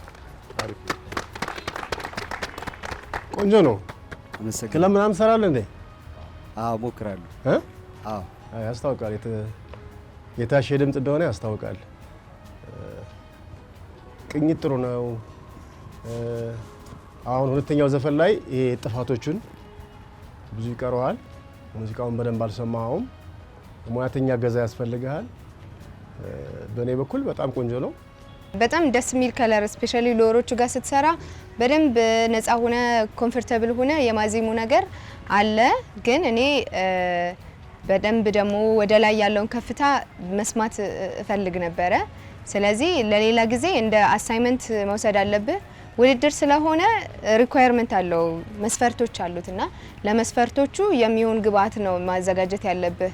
ቆንጆ ነው። ክለብ ምናምን ትሰራለህ እንዴ? አዎ እሞክራለሁ። አዎ ያስታውቃል። የታሽ ድምፅ እንደሆነ ያስታውቃል። ቅኝት ጥሩ ነው። አሁን ሁለተኛው ዘፈን ላይ ይሄ ጥፋቶቹን ብዙ ይቀረዋል። ሙዚቃውን በደንብ አልሰማኸውም። ሙያተኛ ገዛ ያስፈልግሃል። በእኔ በኩል በጣም ቆንጆ ነው። በጣም ደስ የሚል ከለር ስፔሻሊ ሎሮቹ ጋር ስትሰራ በደንብ ነፃ ሆነ ኮምፎርታብል ሆነ የማዜሙ ነገር አለ። ግን እኔ በደንብ ደግሞ ወደ ላይ ያለውን ከፍታ መስማት እፈልግ ነበረ። ስለዚህ ለሌላ ጊዜ እንደ አሳይመንት መውሰድ አለብህ። ውድድር ስለሆነ ሪኳየርመንት አለው፣ መስፈርቶች አሉትና ለመስፈርቶቹ የሚሆን ግብአት ነው ማዘጋጀት ያለብህ።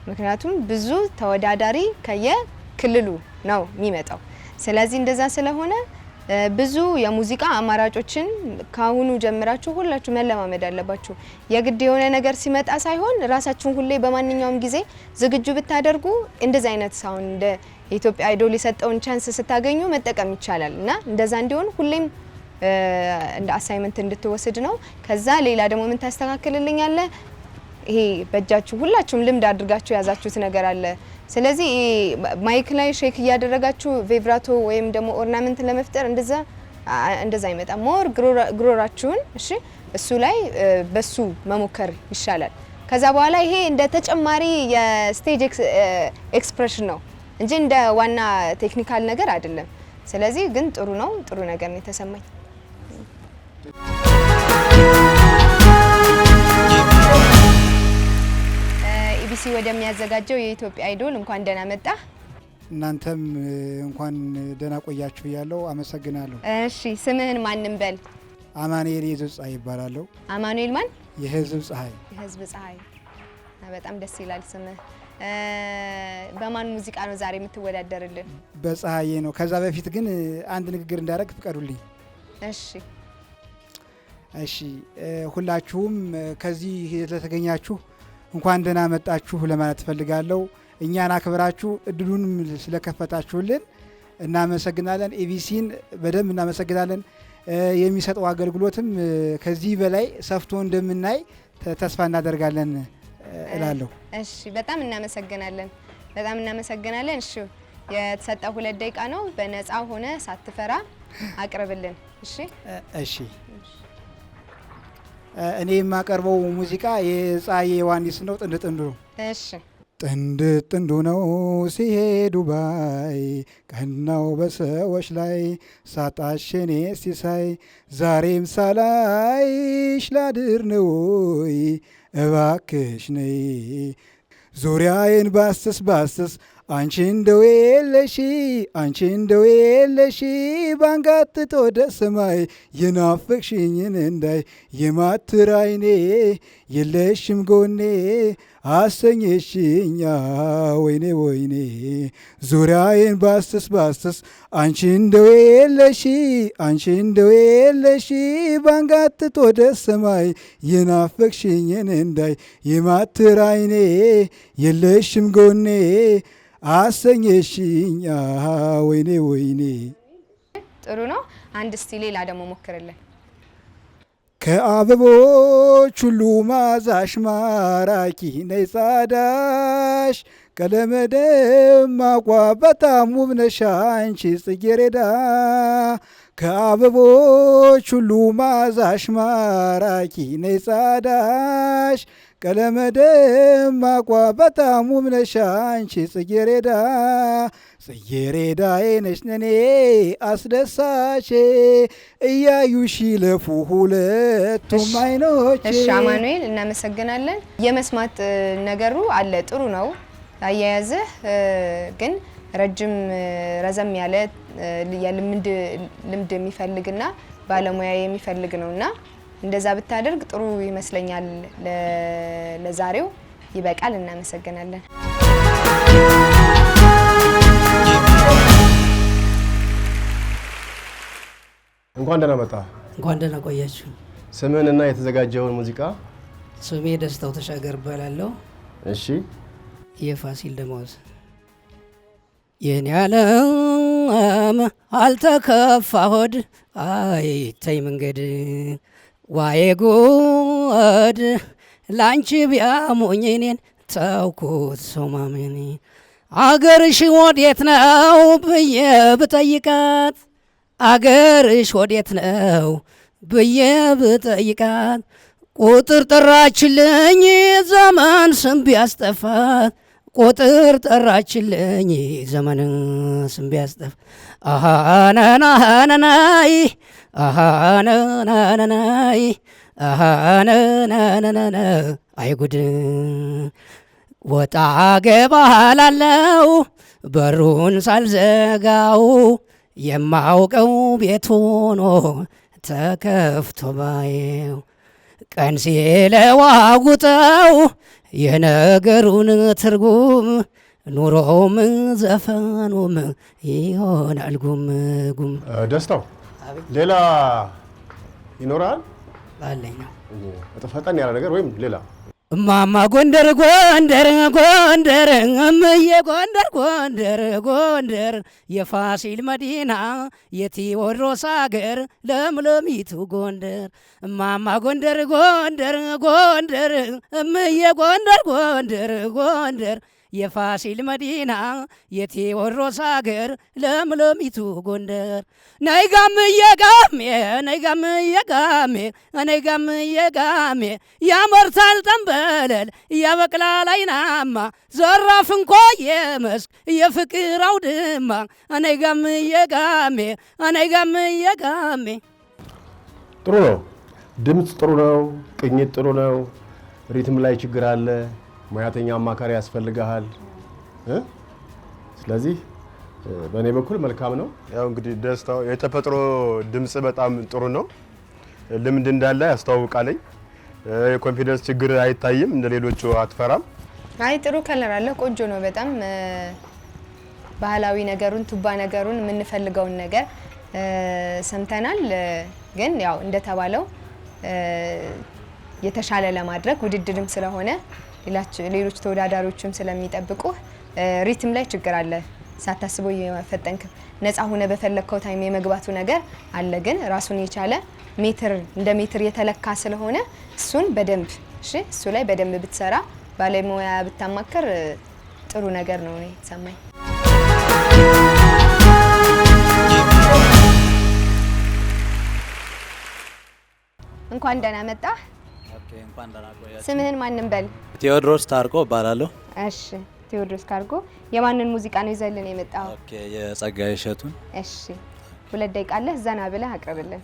ምክንያቱም ብዙ ተወዳዳሪ ከየክልሉ ነው የሚመጣው። ስለዚህ እንደዛ ስለሆነ ብዙ የሙዚቃ አማራጮችን ካሁኑ ጀምራችሁ ሁላችሁ መለማመድ አለባችሁ። የግድ የሆነ ነገር ሲመጣ ሳይሆን ራሳችሁን ሁሌ በማንኛውም ጊዜ ዝግጁ ብታደርጉ እንደዛ አይነት ሳውንድ እንደ የኢትዮጵያ አይዶል የሰጠውን ቻንስ ስታገኙ መጠቀም ይቻላል እና እንደዛ እንዲሆን ሁሌም እንደ አሳይመንት እንድትወስድ ነው። ከዛ ሌላ ደግሞ ምን ታስተካክልልኛለህ? ይሄ በእጃችሁ ሁላችሁም ልምድ አድርጋችሁ ያዛችሁት ነገር አለ። ስለዚህ ማይክ ላይ ሼክ እያደረጋችሁ ቪብራቶ ወይም ደግሞ ኦርናመንት ለመፍጠር እንደዛ አይመጣም። ሞር ግሮራችሁን እሺ፣ እሱ ላይ በሱ መሞከር ይሻላል። ከዛ በኋላ ይሄ እንደ ተጨማሪ የስቴጅ ኤክስፕሬሽን ነው እንጂ እንደ ዋና ቴክኒካል ነገር አይደለም። ስለዚህ ግን ጥሩ ነው፣ ጥሩ ነገር ነው የተሰማኝ። ኢቢሲ ወደሚያዘጋጀው የኢትዮጵያ አይዶል እንኳን ደህና መጣ። እናንተም እንኳን ደህና ቆያችሁ ያለው አመሰግናለሁ። እሺ ስምህን ማንም በል? አማኑኤል የህዝብ ፀሐይ ይባላለሁ። አማኑኤል ማን? የህዝብ ፀሐይ። የህዝብ ፀሐይ በጣም ደስ ይላል ስምህ። በማን ሙዚቃ ነው ዛሬ የምትወዳደርልን? በፀሐዬ ነው። ከዛ በፊት ግን አንድ ንግግር እንዳደረግ ፍቀዱልኝ። እሺ እሺ። ሁላችሁም ከዚህ ለተገኛችሁ እንኳን ደህና መጣችሁ ለማለት ፈልጋለሁ። እኛን አክብራችሁ እድሉንም ስለከፈታችሁልን እናመሰግናለን። ኢቢሲን በደንብ እናመሰግናለን። የሚሰጠው አገልግሎትም ከዚህ በላይ ሰፍቶ እንደምናይ ተስፋ እናደርጋለን እላለሁ። እሺ በጣም እናመሰግናለን፣ በጣም እናመሰግናለን። እሺ የተሰጠው 2 ደቂቃ ነው። በነፃ ሆነ ሳትፈራ አቅርብልን። እሺ እሺ። እኔ የማቀርበው ሙዚቃ የፀሐዬ ዮሐንስ ነው። ጥንድ ጥንዱ ነው። እሺ ጥንድ ጥንዱ ነው ሲሄዱ ባይ ቀናው በሰዎች ላይ ሳጣሽ እኔ ሲሳይ ዛሬም ሳላይሽ ላድር ነው እባክሽ ነይ ዙሪያዬን ባስስ ባስስ አንቺ እንደው የለሽ አንቺ እንደው የለሽ ባንጋጥጦ ወደ ሰማይ የናፈቅሽኝን እንዳይ የማትር አይኔ የለሽም ጎኔ አሰኘሽኛ ወይኔ ወይኔ ዙሪያዬን ባስስ ባስስ አንቺ እንደው የለሽ አንቺ እንደው የለሽ ባንጋጥጦ ወደ ሰማይ የናፈቅሽኝን እንዳይ የማትር አይኔ የለሽም ጎኔ አሰኘሽኛ ወይኔ ወይኔ። ጥሩ ነው። አንድ እስቲ ሌላ ደግሞ ሞክርልን። ከአበቦች ሁሉ ማዛሽ ማራኪ ነይ ጻዳሽ ቀለመ ደማቋ በጣም ውብ ነሽ አንቺ ጽጌረዳ ከአበቦች ሁሉ መዓዛሽ ማራኪ ነይ ጻዳሽ ቀለመ ደማቋ በጣም ውብ ነሽ አንቺ ጽጌረዳ ጽጌረዳዬ ነሽ ለኔ አስደሳቼ እያዩሽ ይለፉ ሁለቱም አይኖቼ። እሺ አማኑኤል እናመሰግናለን። የመስማት ነገሩ አለ ጥሩ ነው አያያዝህ፣ ግን ረዘም ያለ ልምድ የሚፈልግና ባለሙያ የሚፈልግ ነውና እንደዛ ብታደርግ ጥሩ ይመስለኛል። ለዛሬው ይበቃል። እናመሰግናለን። እንኳን ደህና መጣ። እንኳን ደህና ቆያችሁ። ስምህንና የተዘጋጀውን ሙዚቃ? ስሜ ደስታው ተሻገር እባላለሁ። እሺ። የፋሲል ደሞዝ የኔ ዓለም አልተከፋ ሆድ አይታይ መንገድ ዋዬ ጉድ ላንቺ ቢያሞኝ እኔን ተውኩት ሰው ማመን አገርሽ ወዴት ነው ብዬ ብጠይቃት አገርሽ ወዴት ነው ብዬ ብጠይቃት ቁጥር ጠራችልኝ ዘመን ስም ቢያስጠፋት ቁጥር ጠራችልኝ ዘመን ስም ቢያስጠፋ አሃናናናናይ አሃናናናናይ አሃናናናና አይጉድ ወጣ ገባ ላለው በሩን ሳልዘጋው የማውቀው ቤት ሆኖ ተከፍቶ ባየው ቀን ሲለዋጉጠው የነገሩን ትርጉም ኑሮም ዘፈኑም ይሆናል ጉም ጉም። ደስታው ሌላ ይኖራል? አለኝ ነው ፈጠን ያለ ነገር ወይም ሌላ? እማማ ጎንደር ጎንደር ጎንደር እምዬ ጎንደር ጎንደር ጎንደር የፋሲል መዲና የቴዎድሮስ አገር ለምለሚቱ ጎንደር እማማ ጎንደር ጎንደር ጎንደር እምዬ ጎንደር ጎንደር ጎንደር የፋሲል መዲና የቴዎድሮስ አገር ለምለሚቱ ጎንደር ነይ ጋምዬ ጋሜ ነይ ጋምዬ ጋሜ ነይ ጋምዬ ጋሜ ያመርታል ጠንበለል ያበቅላል አይናማ ዘራፍ እንኳ የመስክ የፍቅር አውድማ ነይ ጋምዬ ጋሜ ነይ ጋምዬ ጋሜ። ጥሩ ነው። ድምፅ ጥሩ ነው። ቅኝት ጥሩ ነው። ሪትም ላይ ችግር አለ። ሙያተኛ አማካሪ ያስፈልጋል። ስለዚህ በእኔ በኩል መልካም ነው። ያው እንግዲህ ደስታው የተፈጥሮ ድምጽ በጣም ጥሩ ነው። ልምድ እንዳለ ያስተዋውቃለኝ። የኮንፊደንስ ችግር አይታይም። እንደ ሌሎቹ አትፈራም። አይ ጥሩ ከለር አለ። ቆንጆ ነው በጣም ባህላዊ ነገሩን ቱባ ነገሩን የምንፈልገውን ነገር ሰምተናል። ግን ያው እንደተባለው የተሻለ ለማድረግ ውድድርም ስለሆነ ሌሎች ተወዳዳሪዎችም ስለሚጠብቁ ሪትም ላይ ችግር አለ። ሳታስበው የፈጠንክ ነፃ ሆነ በፈለከው ታይም የመግባቱ ነገር አለ። ግን ራሱን የቻለ ሜትር እንደ ሜትር የተለካ ስለሆነ እሱን በደንብ እሱ ላይ በደንብ ብትሰራ ባለሙያ ብታማከር ጥሩ ነገር ነው የተሰማኝ። እንኳን ደህና መጣ። እንኳን ደህና ቆያችሁ። ስምህን ማንን በል? ቴዎድሮስ ታርቆ እባላለሁ። እሺ ቴዎድሮስ ታርቆ የማንን ሙዚቃ ነው ይዘልን የመጣው? ኦኬ የጸጋዬ እሸቱን። እሺ 2 ደቂቃ አለህ፣ ዘና ብለህ አቅርብልን።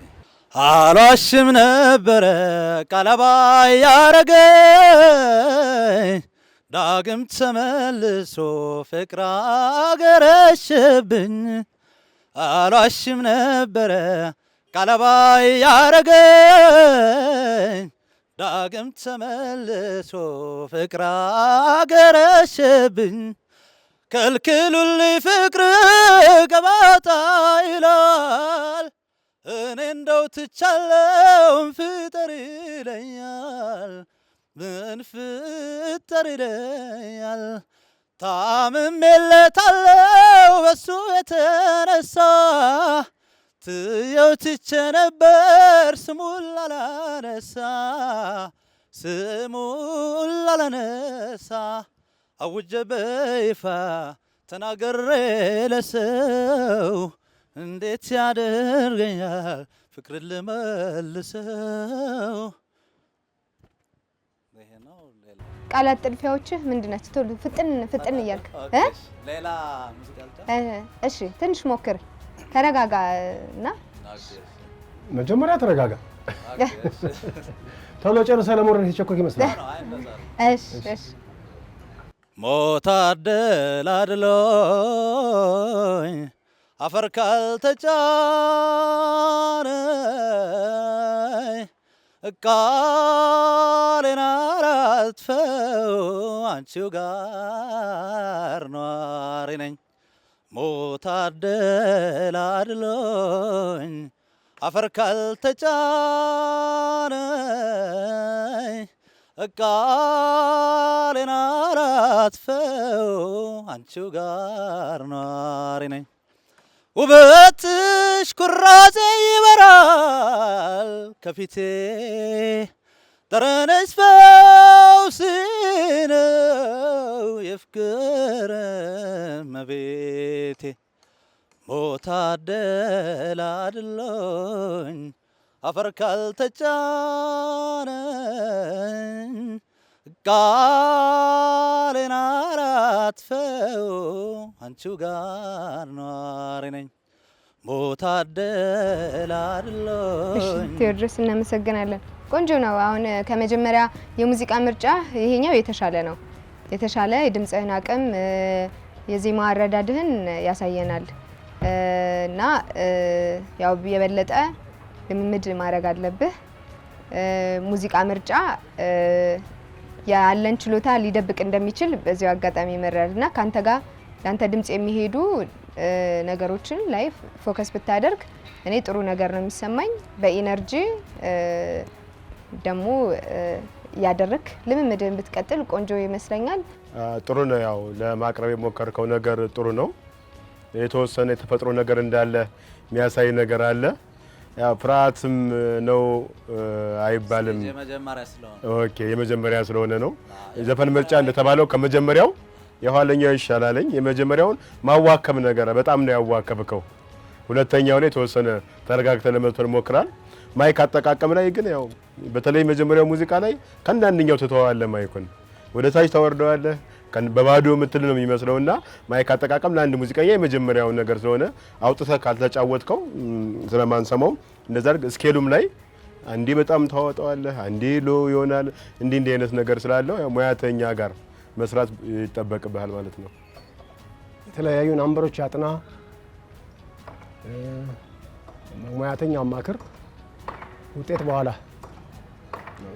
አሏሽም ነበረ ቀለባ ያረገኝ ዳግም ተመልሶ ፍቅር አገረሸብኝ። አሏሽም ነበረ ቀለባ ያረገኝ ዳግም ተመልሶ ፍቅር አገረሸብኝ። ከልክሉልኝ ፍቅር ገባታ ይላል እኔ እንደው ትቻለው ፍጠር ይለኛል ምን ፍጠር ይለኛል። ታምሜለታለው በሱ የተነሳ ትየው ትቼ ነበር ስሙን ላላነሳ ስሙን ላላነሳ አውጀ በይፋ ተናገሬ ለሰው እንዴት ያደርገኛል ፍቅርን ልመልሰው። ቃላት ጥልፊያዎችህ ምንድን ናቸው? ቶሎ ፍጥን እያልክ ሌላ ሙዚቃ ልጫ። እሺ ትንሽ ሞክር። ተረጋጋ እና መጀመሪያ ተረጋጋ። ቶሎ ጨርሰህ ለመውረድ የተቸኮልክ ይመስላል። እሺ ሞት አደላድሎኝ አፈር ካልተጫነኝ ቃሌን አላጥፈው አንቺው ጋር ኗሪ ነኝ። ሞት አደላድሎኝ አፈር ካልተጫነኝ ቃሌን አላጥፈው አንቺው ጋር ኗሪ ነኝ። ውበትሽ ኩራዜ ይበራል ከፊቴ ጠረንሽ ፈውስ ነው የፍቅር እመቤቴ። ሞት አደላድሎኝ አፈር ካልተጫነኝ ቃሌን አላጥፈው አንቺው ጋር ኗሪ ነኝ። ሞት አደላድሎኝ። ቴዎድሮስ እናመሰግናለን። ቆንጆ ነው። አሁን ከመጀመሪያ የሙዚቃ ምርጫ ይሄኛው የተሻለ ነው። የተሻለ የድምጽህን አቅም የዜማ አረዳድህን ያሳየናል እና ያው የበለጠ ልምምድ ማድረግ አለብህ። ሙዚቃ ምርጫ ያለን ችሎታ ሊደብቅ እንደሚችል በዚሁ አጋጣሚ መረዳትና ካንተ ጋር ላንተ ድምጽ የሚሄዱ ነገሮችን ላይ ፎከስ ብታደርግ እኔ ጥሩ ነገር ነው የሚሰማኝ። በኢነርጂ ደግሞ ያደረክ ልምምድን ብትቀጥል ቆንጆ ይመስለኛል። ጥሩ ነው። ያው ለማቅረብ የሞከርከው ነገር ጥሩ ነው። የተወሰነ የተፈጥሮ ነገር እንዳለ የሚያሳይ ነገር አለ። ያው ፍርሃትም ነው አይባልም። ኦኬ የመጀመሪያ ስለሆነ ነው። ዘፈን ምርጫ እንደተባለው ከመጀመሪያው የኋለኛው ይሻላለኝ። የመጀመሪያውን ማዋከብ ነገር በጣም ነው ያዋከብከው። ሁለተኛው ላይ የተወሰነ ተረጋግተህ ለመዝፈን ሞክራል። ማይክ አጠቃቀም ላይ ግን ያው በተለይ መጀመሪያው ሙዚቃ ላይ ከአንዳንደኛው ትተዋለህ። ማይኩን ወደ ታች ታወርደዋለህ። በባዶ ምትል ነው የሚመስለውና ማይክ አጠቃቀም ለአንድ ሙዚቀኛ የመጀመሪያው ነገር ስለሆነ አውጥተህ ካልተጫወትከው ስለማንሰማው እንደዛ ስኬሉም ላይ አንዴ በጣም ታወጣዋለህ፣ አንዴ ሎ ይሆናል። እንዲህ አይነት ነገር ስላለው ያው ሙያተኛ ጋር መስራት ይጠበቅብሃል ማለት ነው። የተለያዩ ናምበሮች አጥና፣ ሙያተኛ አማክር፣ ውጤት በኋላ ነው።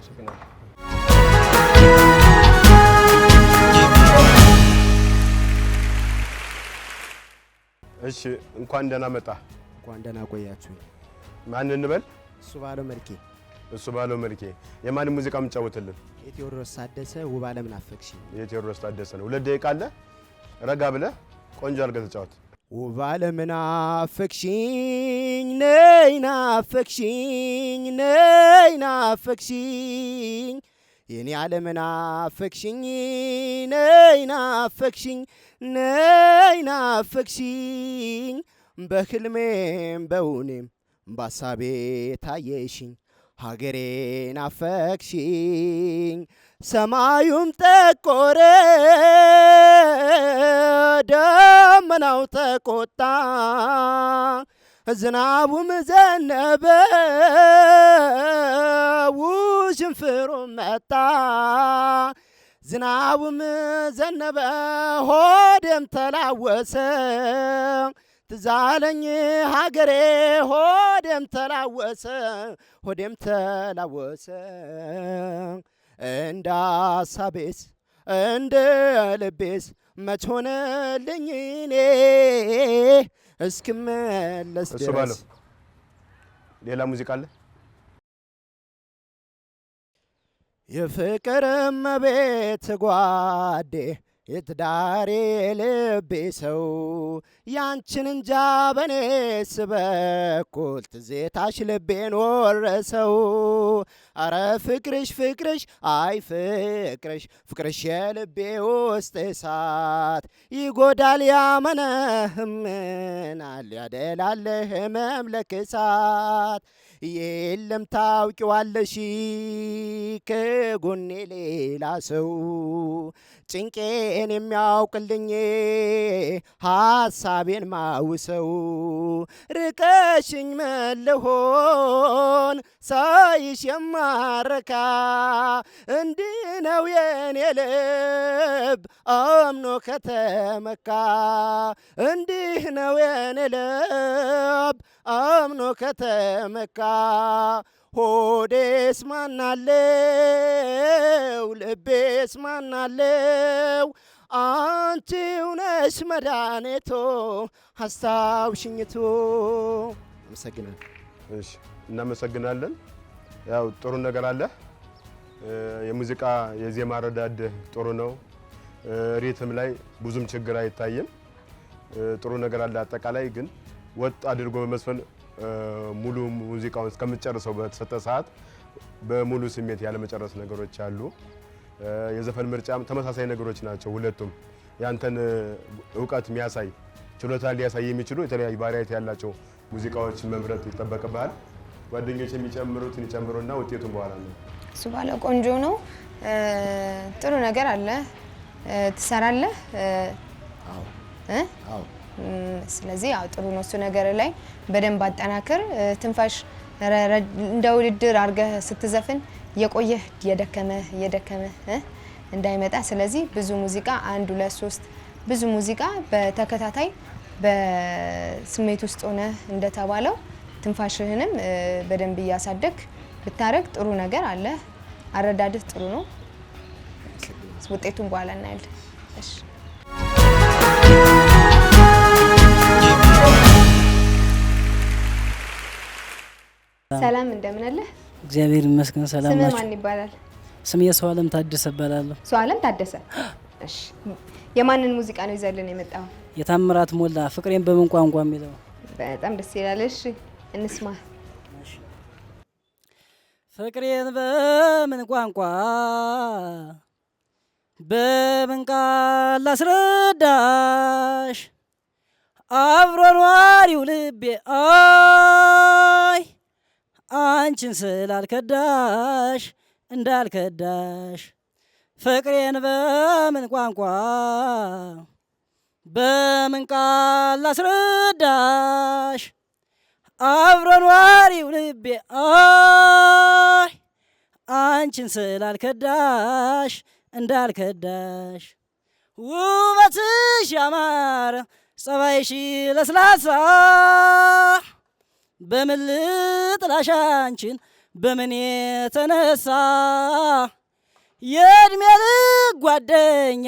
እሺ እንኳን ደህና መጣ። እንኳን ደህና ቆያችሁ። ማን እንበል? እሱ ባለው መልኬ። እሱ ባለው መልኬ። የማን ሙዚቃ የምትጫወትልን? የቴዎድሮስ ታደሰ ውብ ዓለም ናፈቅሽኝ። የቴዎድሮስ ታደሰ ነው። 2 ደቂቃ አለ። ረጋ ብለህ ቆንጆ አድርገህ ተጫወት። ውብ ዓለም ናፈቅሽኝ፣ ነይ ናፈቅሽኝ፣ ነይ ናፈቅሽኝ፣ የኔ ዓለም ናፈቅሽኝ፣ ነይ ናፈቅሽኝ፣ ነይ ናፈቅሽኝ፣ በህልሜም በውኔም በሐሳቤ ታየሽኝ፣ ሀገሬ ናፈቅሽኝ። ሰማዩም ጠቆረ፣ ደመናው ተቆጣ፣ ዝናቡም ዘነበ፣ ውሽንፍሩም መጣ። ዝናቡም ዘነበ፣ ሆዴም ተላወሰ፣ ትዛለኝ ሀገሬ፣ ሆዴም ተላወሰ፣ ሆዴም ተላወሰ። እንደ ሀሳቤስ እንደ ልቤስ መች ሆነልኝ እኔ እስክመለስ ድረስ። እሱ ባለው ሌላ ሙዚቃ አለ? የፍቅር እመቤት ጓዴ የትዳሬ ልቤ ሰው ያንቺን እንጃ በኔስ በኩል ትዝታሽ ልቤን ወረሰው። አረ ፍቅርሽ ፍቅርሽ አይ ፍቅርሽ ፍቅርሽ የልቤ ውስጥ እሳት ይጎዳል ያመነህምናል ያደላል ህመም ለክሳት የለም ታውቂዋለሽ ከጎኔ ሌላ ሰው ጭንቄን የሚያውቅልኝ ሐሳቤን ማውሰው ርቀሽኝ መለሆን ሳይሽ የማረካ እንዲህ ነው የኔ ልብ አምኖ ከተመካ እንዲህ ነው የኔ ልብ አምኖ ከተመካ ሆዴስ ማናለው ልቤስ ማናለው አንቺው ነሽ መድኃኒቶ አስታውሽኝቶ። አመሰግናለሁ። እሺ እናመሰግናለን። ያው ጥሩ ነገር አለ። የሙዚቃ የዜማ አረዳድ ጥሩ ነው። ሪትም ላይ ብዙም ችግር አይታይም። ጥሩ ነገር አለ። አጠቃላይ ግን ወጥ አድርጎ በመስፈን ሙሉ ሙዚቃውን እስከምትጨርሰው በተሰጠ ሰዓት በሙሉ ስሜት ያለ መጨረስ ነገሮች አሉ። የዘፈን ምርጫም ተመሳሳይ ነገሮች ናቸው። ሁለቱም ያንተን እውቀት የሚያሳይ ችሎታ ሊያሳይ የሚችሉ የተለያዩ ቫሪያይቲ ያላቸው ሙዚቃዎችን መምረጥ ይጠበቅብሃል። ጓደኞች የሚጨምሩትን ይጨምሩና ውጤቱን በኋላ ነው። እሱ ባለ ቆንጆ ነው። ጥሩ ነገር አለ። ትሰራለህ? አዎ። ስለዚህ ያው ጥሩ ነው። እሱ ነገር ላይ በደንብ አጠናክር። ትንፋሽ እንደ ውድድር አድርገህ ስትዘፍን የቆየህ እየደከመ እንዳይመጣ። ስለዚህ ብዙ ሙዚቃ 1 2 3 ብዙ ሙዚቃ በተከታታይ በስሜት ውስጥ ሆነ እንደተባለው ትንፋሽህንም በደንብ እያሳደግ ብታረግ ጥሩ ነገር አለ። አረዳድህ ጥሩ ነው። ውጤቱን በኋላ እናያለን። እሺ ሰላም እንደምን አለ? እግዚአብሔር ይመስገን ሰላም ናችሁ? ስምህ ማን ይባላል? ስሜ ሰዋለም ታደሰ እባላለሁ። ሰዋለም ታደሰ። እሺ የማንን ሙዚቃ ነው ይዘልን የመጣው? የታምራት ሞላ ፍቅሬን በምን ቋንቋ የሚለው። በጣም ደስ ይላል። እሺ እንስማ። ፍቅሬን በምን ቋንቋ በምን ቃል ላስረዳሽ አብሮ ኗሪው ልቤ አይ አንቺን ስላልከዳሽ እንዳልከዳሽ ፍቅሬን በምን ቋንቋ በምን ቃል ላስረዳሽ አብሮ ኗሪው ልቤ አይ አንቺን ስላልከዳሽ እንዳልከዳሽ ውበትሽ ያማረ ጸባይሽ ለስላሳ በምን ልጥላሽ አንቺን በምን የተነሳ የእድሜ ልክ ጓደኛ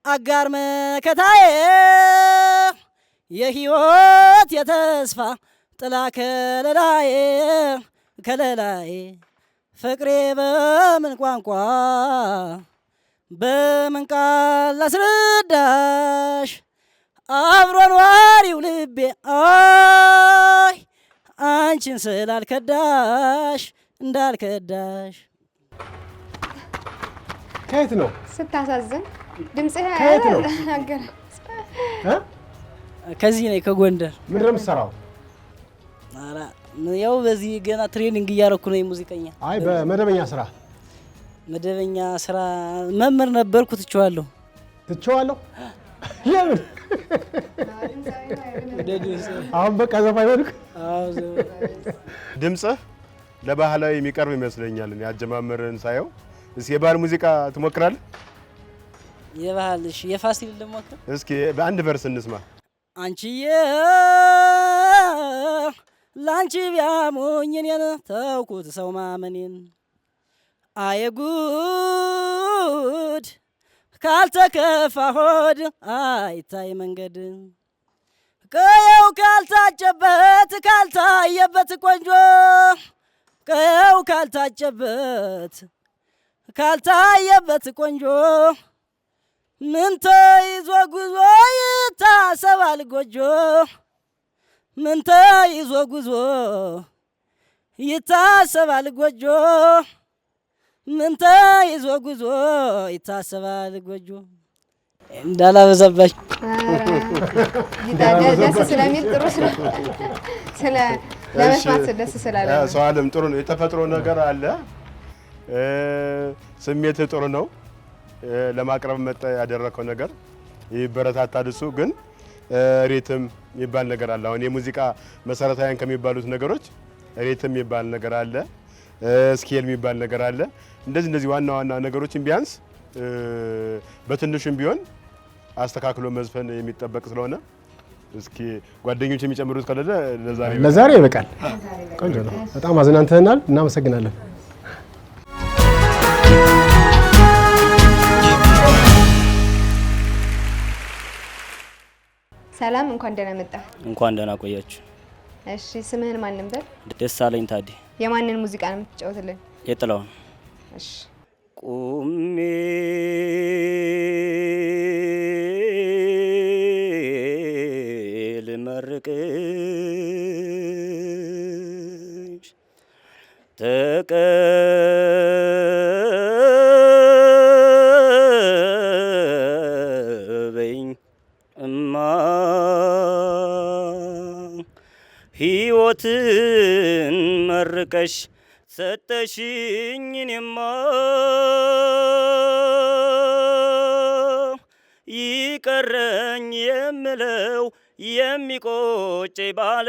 አጋር መከታዬ የሕይወት የተስፋ ጥላ ከለላዬ ፍቅሬ በምን ቋንቋ በምን ቃል ላስረዳሽ አብሮ ኗሪው ልቤ አይ አንቺን ስላልከዳሽ እንዳልከዳሽ። ከየት ነው? ስታሳዝን ድምጽህ ከየት ነው? ከዚህ ነኝ ከጎንደር። ምንድን ነው የምትሰራው? ኧረ ያው በዚህ ገና ትሬኒንግ እያደረኩ ነው የሙዚቀኛ። አይ በመደበኛ ስራ? መደበኛ ስራ መምህር ነበርኩ፣ ትቼዋለሁ። ለምን? አሁን በቃ ዘፋኝ ሆንክ? ድምጽህ ለባህላዊ የሚቀርብ ይመስለኛል ያጀማመርን ሳየው። እስኪ የባህል ሙዚቃ ትሞክራለህ? የባህልሽ የፋሲል ልሞክር? እስኪ በአንድ ቨርስ እንስማ። አንቺዬ ላንቺ ቢያሞኝ እኔን ተውኩት ሰው ማመኔን አየጉድ ካልተከፋ ሆድ አይታይ መንገድ ቀየው ካልታጨበት ካልታየበት ቆንጆ ቀየው ካልታጨበት ካልታየበት ቆንጆ ምን ተይዞ ጉዞ ይታሰባል ጎጆ ምን ተይዞ ጉዞ ይታሰባል ጎጆ ምን ተይዞ ጉዞ ይታሰባል ጎጆ እንዳላበዛባሽ ደስ ስለሚል ጥሩ ስለ ለመስማት ደስ ስላለ ሰው ዓለም ጥሩ ነው። የተፈጥሮ ነገር አለ። ስሜት ጥሩ ነው። ለማቅረብ መጣ ያደረከው ነገር ይበረታታል። እሱ ግን ሪትም የሚባል ነገር አለ። አሁን የሙዚቃ መሰረታዊያን ከሚባሉት ነገሮች ሪትም የሚባል ነገር አለ፣ ስኬል የሚባል ነገር አለ። እንደዚህ ዋና ዋና ነገሮችን ቢያንስ በትንሹም ቢሆን አስተካክሎ መዝፈን የሚጠበቅ ስለሆነ እስኪ ጓደኞች የሚጨምሩት ካለ ለዛሬ ይበቃል። ቆንጆ ነው። በጣም አዝናንተናል። እናመሰግናለን። ሰላም፣ እንኳን ደህና መጣ። እንኳን ደህና ቆያችሁ። እሺ፣ ስምህን ማን ነበር? ደሳለኝ ታዲ። የማንን ሙዚቃ ነው የምትጫወትልን? የጥላውን። እሺ። ቁሜ ልመርቅሽ ተቀበይኝ እማ ሕይወትን መርቀሽ ሰጠሽኝ እኔማ ይቀረኝ የምለው የሚቆጨኝ ባለም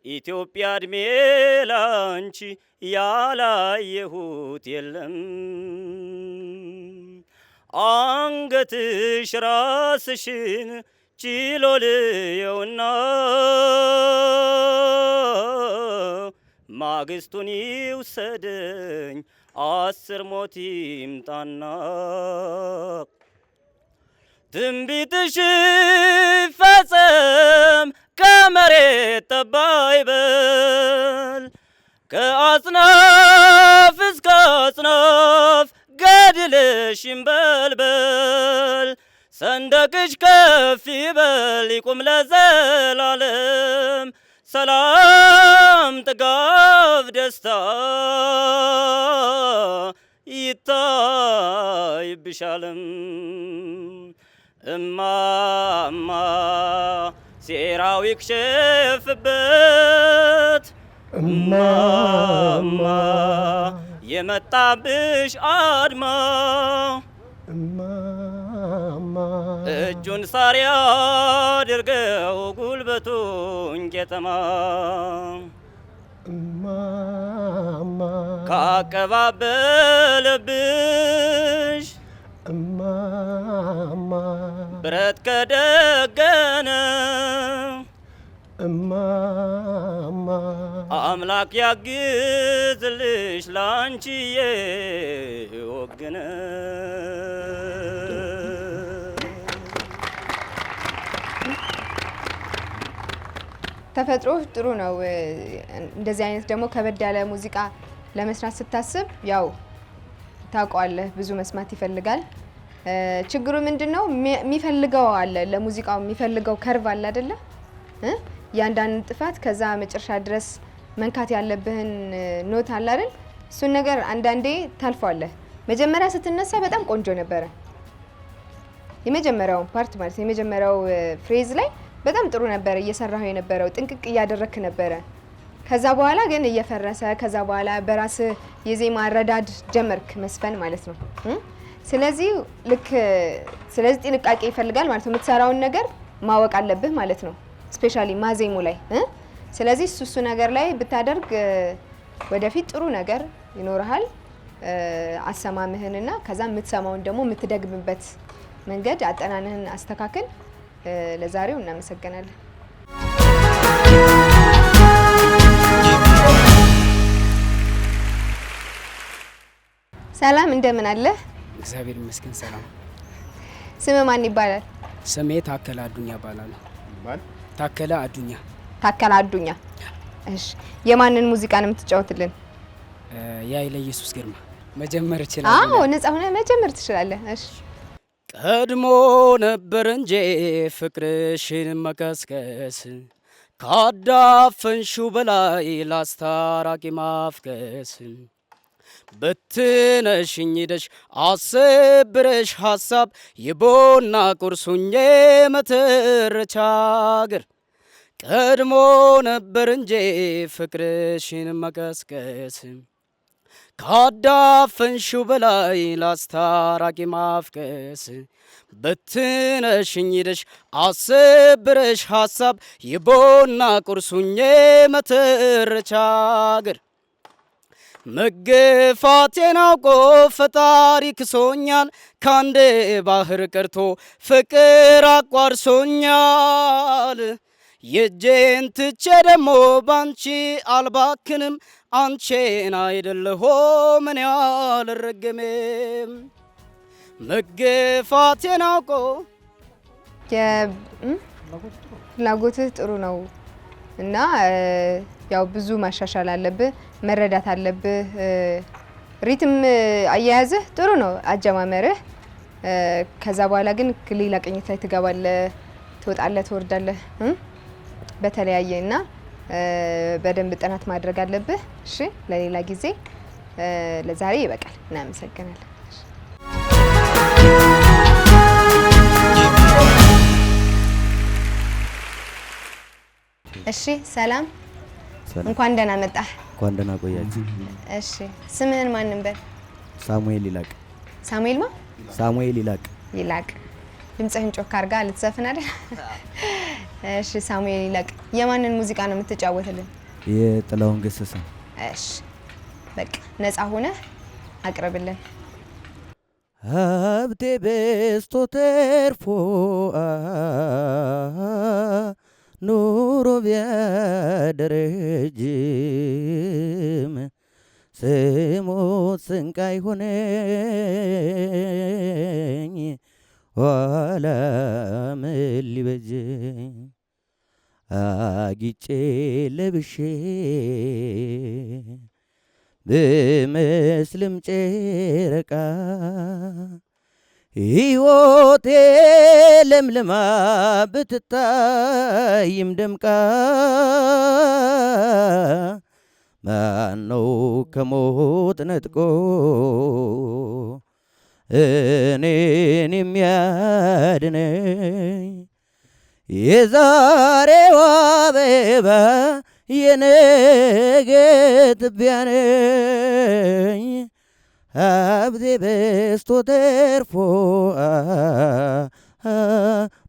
ኢትዮጵያ እድሜ ላንቺ ያላየሁት የለም አንገትሽ ራስሽን ችሎ ልየውና ማግስቱን ይውሰደኝ 10 ሞት ይምጣና ትንቢትሽ ይፈጸም ከመሬት ጠብ አይበል ከአጽናፍ እስከ አጽናፍ ገድልሽ ይንበልበል ሰንደቅሽ ከፍ ይበል ይቁም ለዘላለም ሰላም ጥጋብ ደስታ ይታይብሻለም እማማ ሴራው ይክሸፍበት እማማ የመጣብሽ አድማ እማማ እጁን ሳር ያድርገው ጉልበቱን ቄጠማ እማማ ካቀባበለብሽ እማማ ብረት ከደገነ እማማ አምላክ ያግዝልሽ ላንቺዬ ወግነ ተፈጥሮ ጥሩ ነው። እንደዚህ አይነት ደግሞ ከበድ ያለ ሙዚቃ ለመስራት ስታስብ ያው ታውቀዋለህ ብዙ መስማት ይፈልጋል። ችግሩ ምንድነው? የሚፈልገው አለ ለሙዚቃው የሚፈልገው ከርቭ አለ አይደለ? ያንዳንድ ጥፋት ከዛ መጨረሻ ድረስ መንካት ያለብህን ኖት አለ አይደል? እሱን ነገር አንዳንዴ ታልፏለህ። መጀመሪያ ስትነሳ በጣም ቆንጆ ነበረ። የመጀመሪያው ፓርት ማለት የመጀመሪያው ፍሬዝ ላይ በጣም ጥሩ ነበረ እየሰራው የነበረው ጥንቅቅ እያደረክ ነበረ። ከዛ በኋላ ግን እየፈረሰ ከዛ በኋላ በራስ የዜማ አረዳድ ጀመርክ መስፈን ማለት ነው። ስለዚህ ጥንቃቄ ይፈልጋል ማለት ነው። የምትሰራውን ነገር ማወቅ አለብህ ማለት ነው። ስፔሻሊ ማዜሙ ላይ ስለዚህ እሱ ነገር ላይ ብታደርግ ወደፊት ጥሩ ነገር ይኖርሃል። አሰማምህንና ከዛ የምትሰማውን ደግሞ የምትደግምበት መንገድ አጠናንህን አስተካክል። ለዛሬው እናመሰግናለን። ሰላም እንደምን አለ? እግዚአብሔር ይመስገን ሰላም። ስም ማን ይባላል? ስሜ ታከለ አዱኛ ይባላል። ማን? ታከለ አዱኛ። ታከለ አዱኛ። እሺ፣ የማንን ሙዚቃ ነው የምትጫወትልን? የኃይለ ኢየሱስ ግርማ። መጀመር እችላለሁ። አዎ ነፃ ሆነ መጀመር ትችላለህ። እሺ ቀድሞ ነበር እንጂ ፍቅርሽን መቀስቀስ ካዳፈንሽው በላይ ላስታራቂ ማፍቀስ በትነሽኝ ሄደሽ አስብረሽ ሀሳብ የቦና ቁርሱኜ መተረቻ አገር ቀድሞ ነበር እንጂ ፍቅርሽን መቀስቀስ ካዳፈንሽው በላይ ላስታራቂ ማፍቀስ በትነሽኝ ሄደሽ አስብረሽ ሀሳብ የቦና ቁርሱኜ መተረቻ አገር መገፋቴን አውቆ ፈጣሪ ክሶኛል ካንዴ ባህር ቀርቶ ፍቅር አቋርሶኛል የጄን ትቼ ደሞ ባንቺ አልባክንም አንቺን አይደለሁ ምን ያልረገሜም መገፋቴን አውቆ ፍላጎትህ ጥሩ ነው እና ያው ብዙ ማሻሻል አለብህ፣ መረዳት አለብህ። ሪትም አያያዝህ ጥሩ ነው፣ አጀማመርህ። ከዛ በኋላ ግን ሌላ ቅኝት ላይ ትገባለህ፣ ትወጣለህ፣ ትወርዳለህ በተለያየ እና በደንብ ጥናት ማድረግ አለብህ። እሺ ለሌላ ጊዜ። ለዛሬ ይበቃል። እናመሰግናለን። እሺ ሰላም፣ እንኳን ደህና መጣህ። እንኳን ደህና ቆያችሁ። እሺ ስምህን ማን ነበር? ሳሙኤል ይላቅ። ሳሙኤል ማ? ሳሙኤል ይላቅ። ይላቅ። ድምፅህን ጮክ አድርጋ ልትዘፍን አይደል? እሺ ሳሙኤል ይላቅ፣ የማንን ሙዚቃ ነው የምትጫወትልን? የጥላሁን ገሰሰ። እሺ በቃ ነፃ ሆነህ አቅርብልን። ሀብቴ በዝቶ ተርፎ ኑሮ ቢያደረጅም ስሞት ስንቃይ ሆነኝ ኋላ ምን ሊበጀኝ አጊጬ ለብሼ ብመስልም ጨረቃ ሕይወቴ ለምልማ ብትታይም ደምቃ ማነው ከሞት ነጥቆ እኔን የሚያድነኝ? የዛሬዋ አበባ የነገ ትቢያ ነኝ። ሀብቴ በዝቶ ተርፎ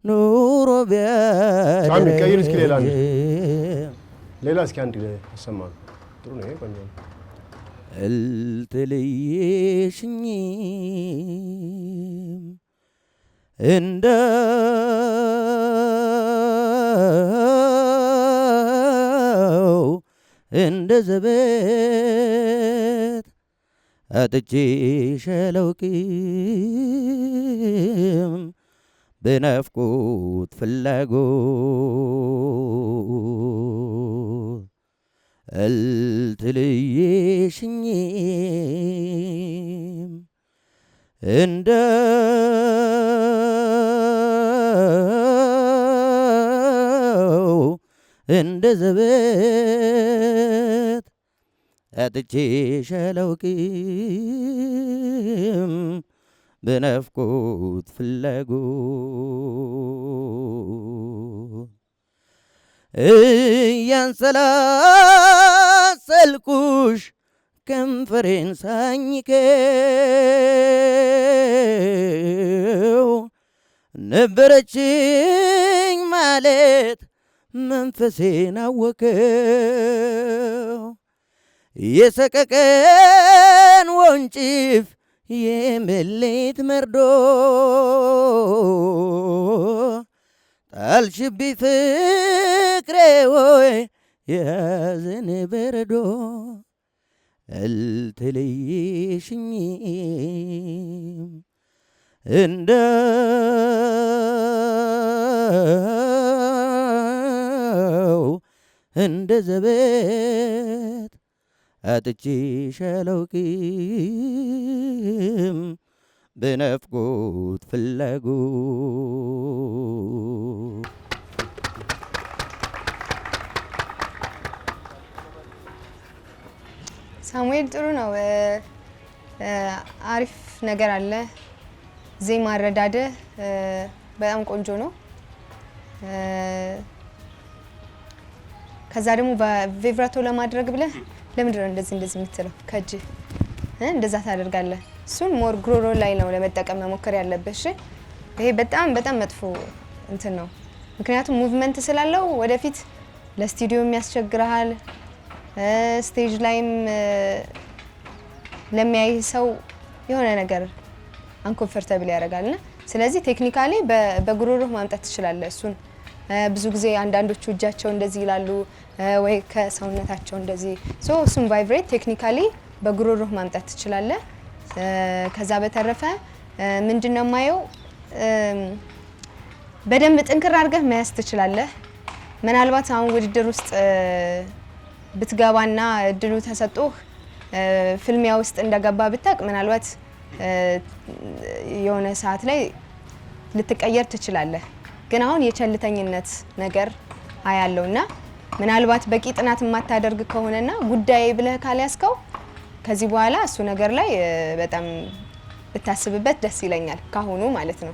ኑሮ ቀይር እስኪ ሌላ እስኪ አንድ አሰማ። ጥሩ ነው፣ ቆንጆ ነው። አልተለየሽኝም እንደ ዘበት አጥቼሽ አላውቅም በናፍቆት ፍላጎት አልተለየሽኝም እንደ ዘበት አጥቼሽ አላውቅም በናፍቆት ፍላጎት እያንሰላሰልኩሽ ከንፈሬን ሳኝከው ነበረችኝ ማለት መንፈሴን አወከው የሰቀቀን ወንጭፍ የመሌት መርዶ ጣልሽብኝ ፍቅሬ ሆይ ያዘን በረዶ አልተለየሽኝም እንደ ዘበት አጥቼሽ አላውቅም በናፍቆት ፍላጎት። ሳሙኤል ጥሩ ነው። አሪፍ ነገር አለ። ዜማ አረዳድህ በጣም ቆንጆ ነው። ከዛ ደግሞ በቪብራቶ ለማድረግ ብለህ ለምንድን ነው እንደዚህ የምትለው? ከእጅ እንደዛ ታደርጋለህ። እሱን ሞር ጉሮሮ ላይ ነው ለመጠቀም መሞከር ያለብህ። እሺ፣ ይሄ በጣም በጣም መጥፎ እንትን ነው። ምክንያቱም ሙቭመንት ስላለው ወደፊት ለስቱዲዮ የሚያስቸግርሃል። ስቴጅ ላይም ለሚያይ ሰው የሆነ ነገር አንኮምፎርታብል ያደርጋልና ስለዚህ ቴክኒካሊ በጉሮሮህ ማምጣት ትችላለህ። እሱን ብዙ ጊዜ አንዳንዶቹ እጃቸው እንደዚህ ይላሉ ወይ ከሰውነታቸው እንደዚህ እሱን ቫይብሬት ቴክኒካሊ በጉሮሮህ ማምጣት ትችላለህ። ከዛ በተረፈ ምንድነው የማየው በደንብ ጥንክር አድርገህ መያዝ ትችላለህ። ምናልባት አሁን ውድድር ውስጥ ብትገባና እድሉ ተሰጥቶህ ፍልሚያ ውስጥ እንደገባ ብታቅ ምናልባት የሆነ ሰዓት ላይ ልትቀየር ትችላለህ። ግን አሁን የቸልተኝነት ነገር አያለውና ምናልባት በቂ ጥናት የማታደርግ ከሆነና ጉዳይ ብለህ ካልያዝከው ከዚህ በኋላ እሱ ነገር ላይ በጣም ብታስብበት ደስ ይለኛል ካሁኑ ማለት ነው።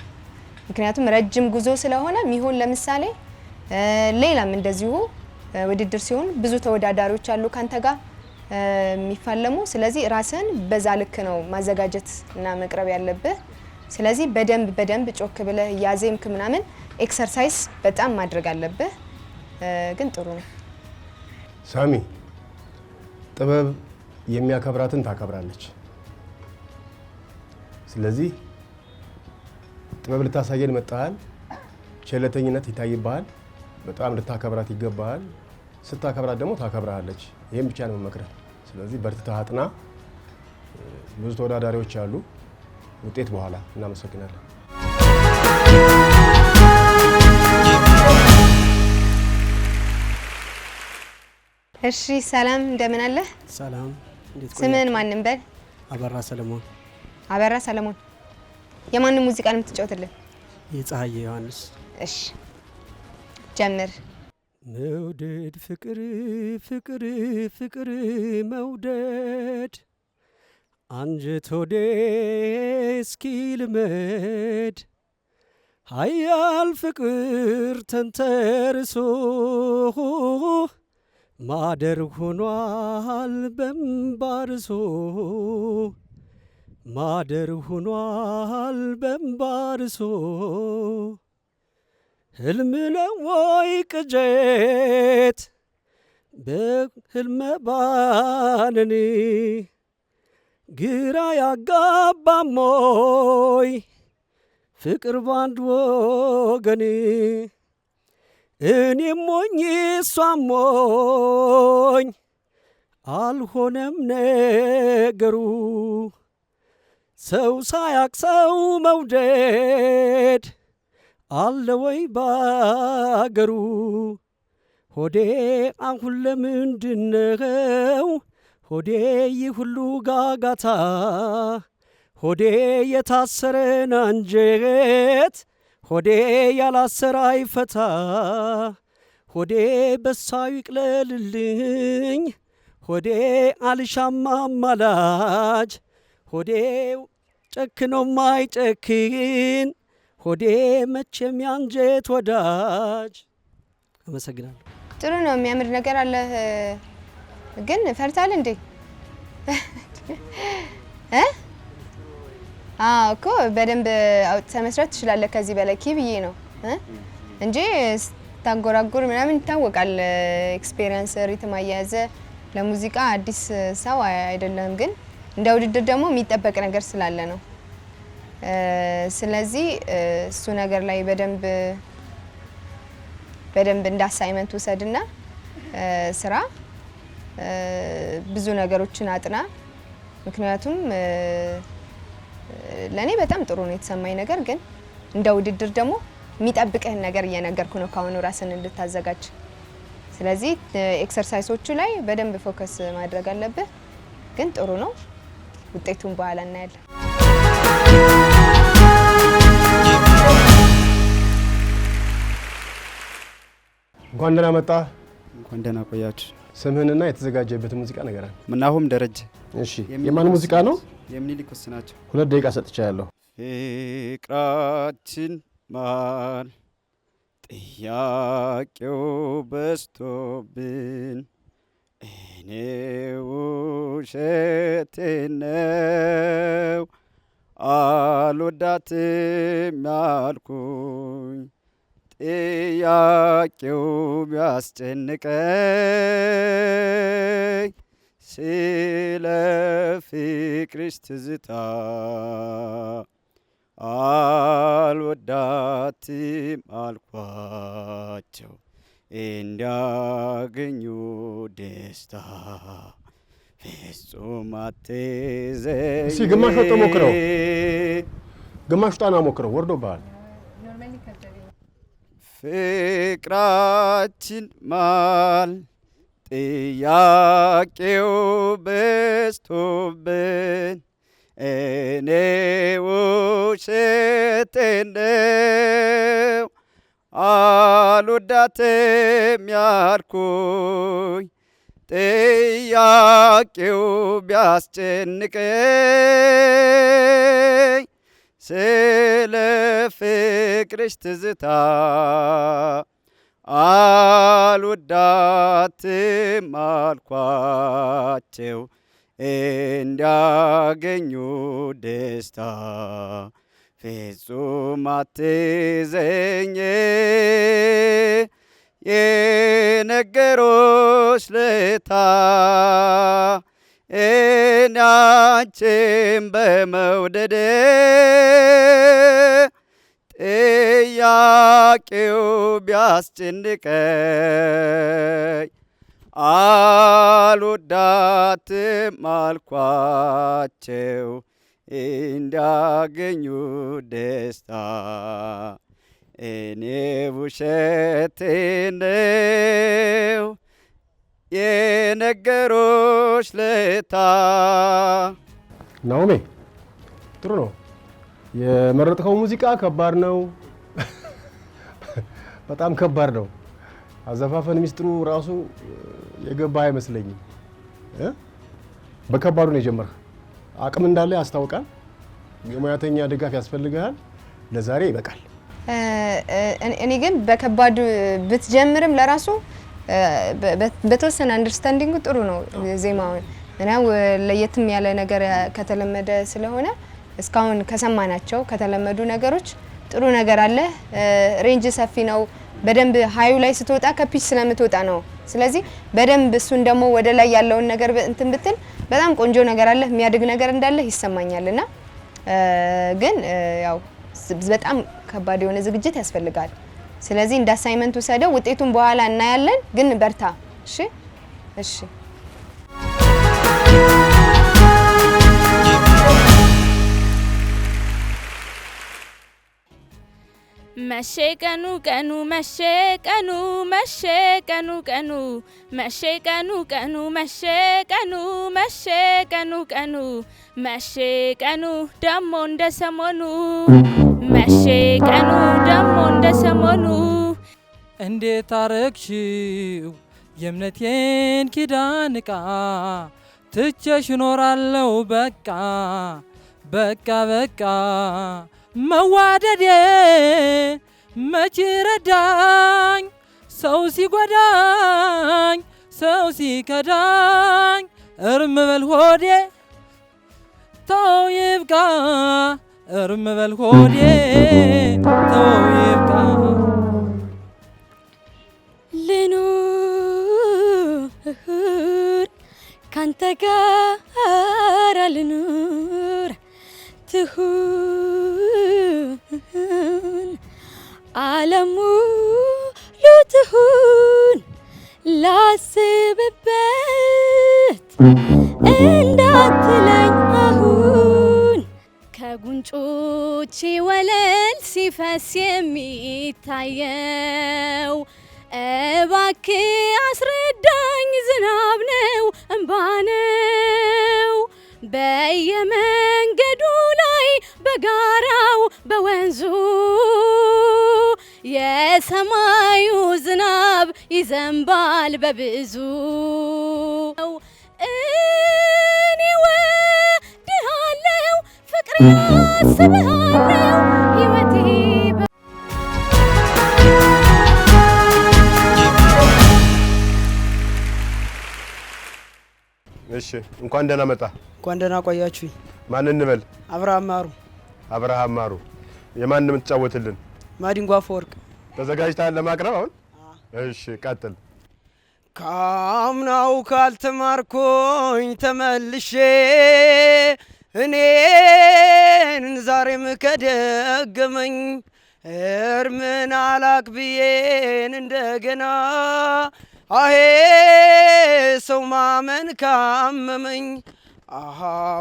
ምክንያቱም ረጅም ጉዞ ስለሆነ ሚሆን ለምሳሌ ሌላም እንደዚሁ ውድድር ሲሆን ብዙ ተወዳዳሪዎች አሉ ካንተ ጋር የሚፋለሙ። ስለዚህ ራስን በዛ ልክ ነው ማዘጋጀት እና መቅረብ ያለብህ። ስለዚህ በደንብ ጮክ ብለህ ያዜምክ ምናምን ኤክሰርሳይዝ በጣም ማድረግ አለብህ። ግን ጥሩ ነው። ሳሚ ጥበብ የሚያከብራትን ታከብራለች። ስለዚህ ጥበብ ልታሳየን መጣሃል። ቸለተኝነት ይታይብሃል። በጣም ልታከብራት ይገባሃል። ስታከብራት ደግሞ ታከብራለች። ይሄን ብቻ ነው መመክረህ። ስለዚህ በርትተህ አጥና። ብዙ ተወዳዳሪዎች አሉ። ውጤት በኋላ እናመሰግናለን። እሺ፣ ሰላም እንደምን አለ? ሰላም፣ እንዴት ቆያችሁ? ስምን ማንን በል? አበራ ሰለሞን። አበራ ሰለሞን። የማንን ሙዚቃ ነው የምትጫወትልን? የፀሐዬ ዮሐንስ። እሺ፣ ጀምር። መውደድ ፍቅር ፍቅር ፍቅር መውደድ አንጀት ሆዴ እስኪ ልመድ ሀያል ፍቅር ተንተርሶ ማደር ሆኗል በምባርሶ ማደር ሆኗል በምባርሶ ህልም ነው ወይ ቅዠት በህልመ ባነኔ ግራ ያጋባሞይ ፍቅር ባንድ ወገኔ እኔም ሞኝ እሷም ሞኝ አልሆነም ነገሩ ሰው ሳያቅ ሰው መውደድ አለ ወይ ባገሩ ሆዴ አሁን ለምንድነው ሆዴ ይህ ሁሉ ጋጋታ ሆዴ የታሰረን አንጀት ሆዴ ያላሰረ አይፈታ ሆዴ በሳዩ ይቅለልልኝ ሆዴ አልሻማ አማላጅ ሆዴ ጨክኖ ማይጨክን ሆዴ መቼም ያንጀት ወዳጅ። አመሰግናለሁ። ጥሩ ነው። የሚያምር ነገር አለ። ግን ፈርታል እንዴ? እኮ በደንብ አውጥተህ መስራት ትችላለህ። ከዚህ በላይ ኪብዬ ነው እንጂ ስታንጎራጉር ምናምን ይታወቃል። ኤክስፔሪየንስ ሪትም አያያዘ ለሙዚቃ አዲስ ሰው አይደለም። ግን እንደ ውድድር ደግሞ የሚጠበቅ ነገር ስላለ ነው። ስለዚህ እሱ ነገር ላይ በደንብ እንደ አሳይመንት ውሰድና ስራ ብዙ ነገሮችን አጥና። ምክንያቱም ለኔ በጣም ጥሩ ነው የተሰማኝ ነገር። ግን እንደ ውድድር ደግሞ የሚጠብቅህን ነገር እየነገርኩ ነው ካሁኑ ራስን እንድታዘጋጅ። ስለዚህ ኤክሰርሳይሶቹ ላይ በደንብ ፎከስ ማድረግ አለብህ። ግን ጥሩ ነው። ውጤቱን በኋላ እናያለን። እንኳን ደህና መጣ። እንኳን ደህና ቆያችሁ። ስምህንና የተዘጋጀበት ሙዚቃ ንገረን። ምናሁም ደረጀ። እሺ፣ የማን ሙዚቃ ነው? የሚኒሊክ ወስ ናቸው። 2 ደቂቃ ሰጥቻለሁ። ፍቅራችን ማል ጥያቄው በዝቶብን እኔ ውሸቴን ነው አልወዳትም ያልኩኝ ጥያቄው ቢያስጨንቀኝ ስለ ፍቅርሽ ትዝታ አልወዳትም አልኳቸው እንዲያገኙ ደስታ ፍጹም አትዘኝ። እስኪ ግማሽ ወጥ ሞክረው፣ ግማሽ ጣና ሞክረው። ወርዶብሃል። ፍቅራችን ማል ጥያቄው በዝቶብን እኔ ውሸቴን ነው አልወዳትም ያልኩኝ ጥያቄው ቢያስጨንቀኝ ስለ ፍቅርሽ ትዝታ አልወዳትም አልኳቸው እንዲያገኙ ደስታ ፍጹም አትዘኝ የነገሮች ለታ እኔ አንቺን በመውደዴ ጥያቄው ቢያስጨንቀኝ አልወዳትም አልኳቸው እንዲያገኙ ደስታ እኔ ውሸቴን ነው የነገሮች ለታ። ናኦሚ ጥሩ ነው። የመረጥከው ሙዚቃ ከባድ ነው፣ በጣም ከባድ ነው። አዘፋፈን ሚስጥሩ ራሱ የገባ አይመስለኝም። በከባዱ ነው የጀመርህ። አቅም እንዳለ ያስታውቃል። የሙያተኛ ድጋፍ ያስፈልጋል። ለዛሬ ይበቃል። እኔ ግን በከባዱ ብትጀምርም ለራሱ በተወሰነ አንደርስታንዲንጉ ጥሩ ነው ዜማውን እና ለየትም ያለ ነገር ከተለመደ ስለሆነ እስካሁን ከሰማናቸው ከተለመዱ ነገሮች ጥሩ ነገር አለ። ሬንጅ ሰፊ ነው። በደንብ ሃዩ ላይ ስትወጣ ከፒች ስለምትወጣ ነው። ስለዚህ በደንብ እሱን ደግሞ ወደ ላይ ያለውን ነገር እንትን ብትል በጣም ቆንጆ ነገር አለ፣ የሚያድግ ነገር እንዳለ ይሰማኛልና ግን ያው በጣም ከባድ የሆነ ዝግጅት ያስፈልጋል። ስለዚህ እንደ አሳይመንት ወሰደው፣ ውጤቱን በኋላ እናያለን። ግን በርታ። እሺ እሺ። መሸ ቀኑ ቀኑ መሸ ቀኑ መሸ ቀኑ ቀኑ መሸ ቀኑ ቀኑ መሸ ቀኑ መሸ ቀኑ ቀኑ መሸ ቀኑ ደሞ እንደ ሰሞኑ መሸ ቀኑ ደሞ እንደ ሰሞኑ እንዴት አረግሽው የእምነቴን ኪዳን ዕቃ ትቼሽ እኖራለሁ በቃ በቃ በቃ መዋደዴ መች ረዳኝ ሰው ሲጎዳኝ ሰው ሲከዳኝ እርም በል ሆዴ ተው ይብቃ እርም በል ሆዴ ተው ይብቃ ልኑር ካንተ ጋር ልኑር ትሁን ዓለሙ ልትሁን ላስብበት እንዳትለኝ አሁን ከጉንጮቼ ወለል ሲፈስ የሚታየው እባክህ አስረዳኝ ዝናብ ነው እንባ ነው በየመንገዱ ላይ በጋራው በወንዙ የሰማዩ ዝናብ ይዘንባል በብዙ እኔ ወድሃለው ፍቅሬ አስብሃለው ሕይወቴ እሺ እንኳን ደህና መጣ። እንኳን ደህና ቆያችሁ። ማን እንበል? አብርሃም ማሩ። አብርሃም ማሩ። የማን ነው የምትጫወትልን? ማዲንጎ አፈወርቅ። ተዘጋጅተሃል ለማቅረብ አሁን? እሺ ቀጥል። ካምናው ካልተማርኩኝ ተመልሼ እኔን ዛሬም ከደገመኝ እርምን አላቅ ብዬን እንደገና አሄ ሰው ማመን ካመመኝ አሃ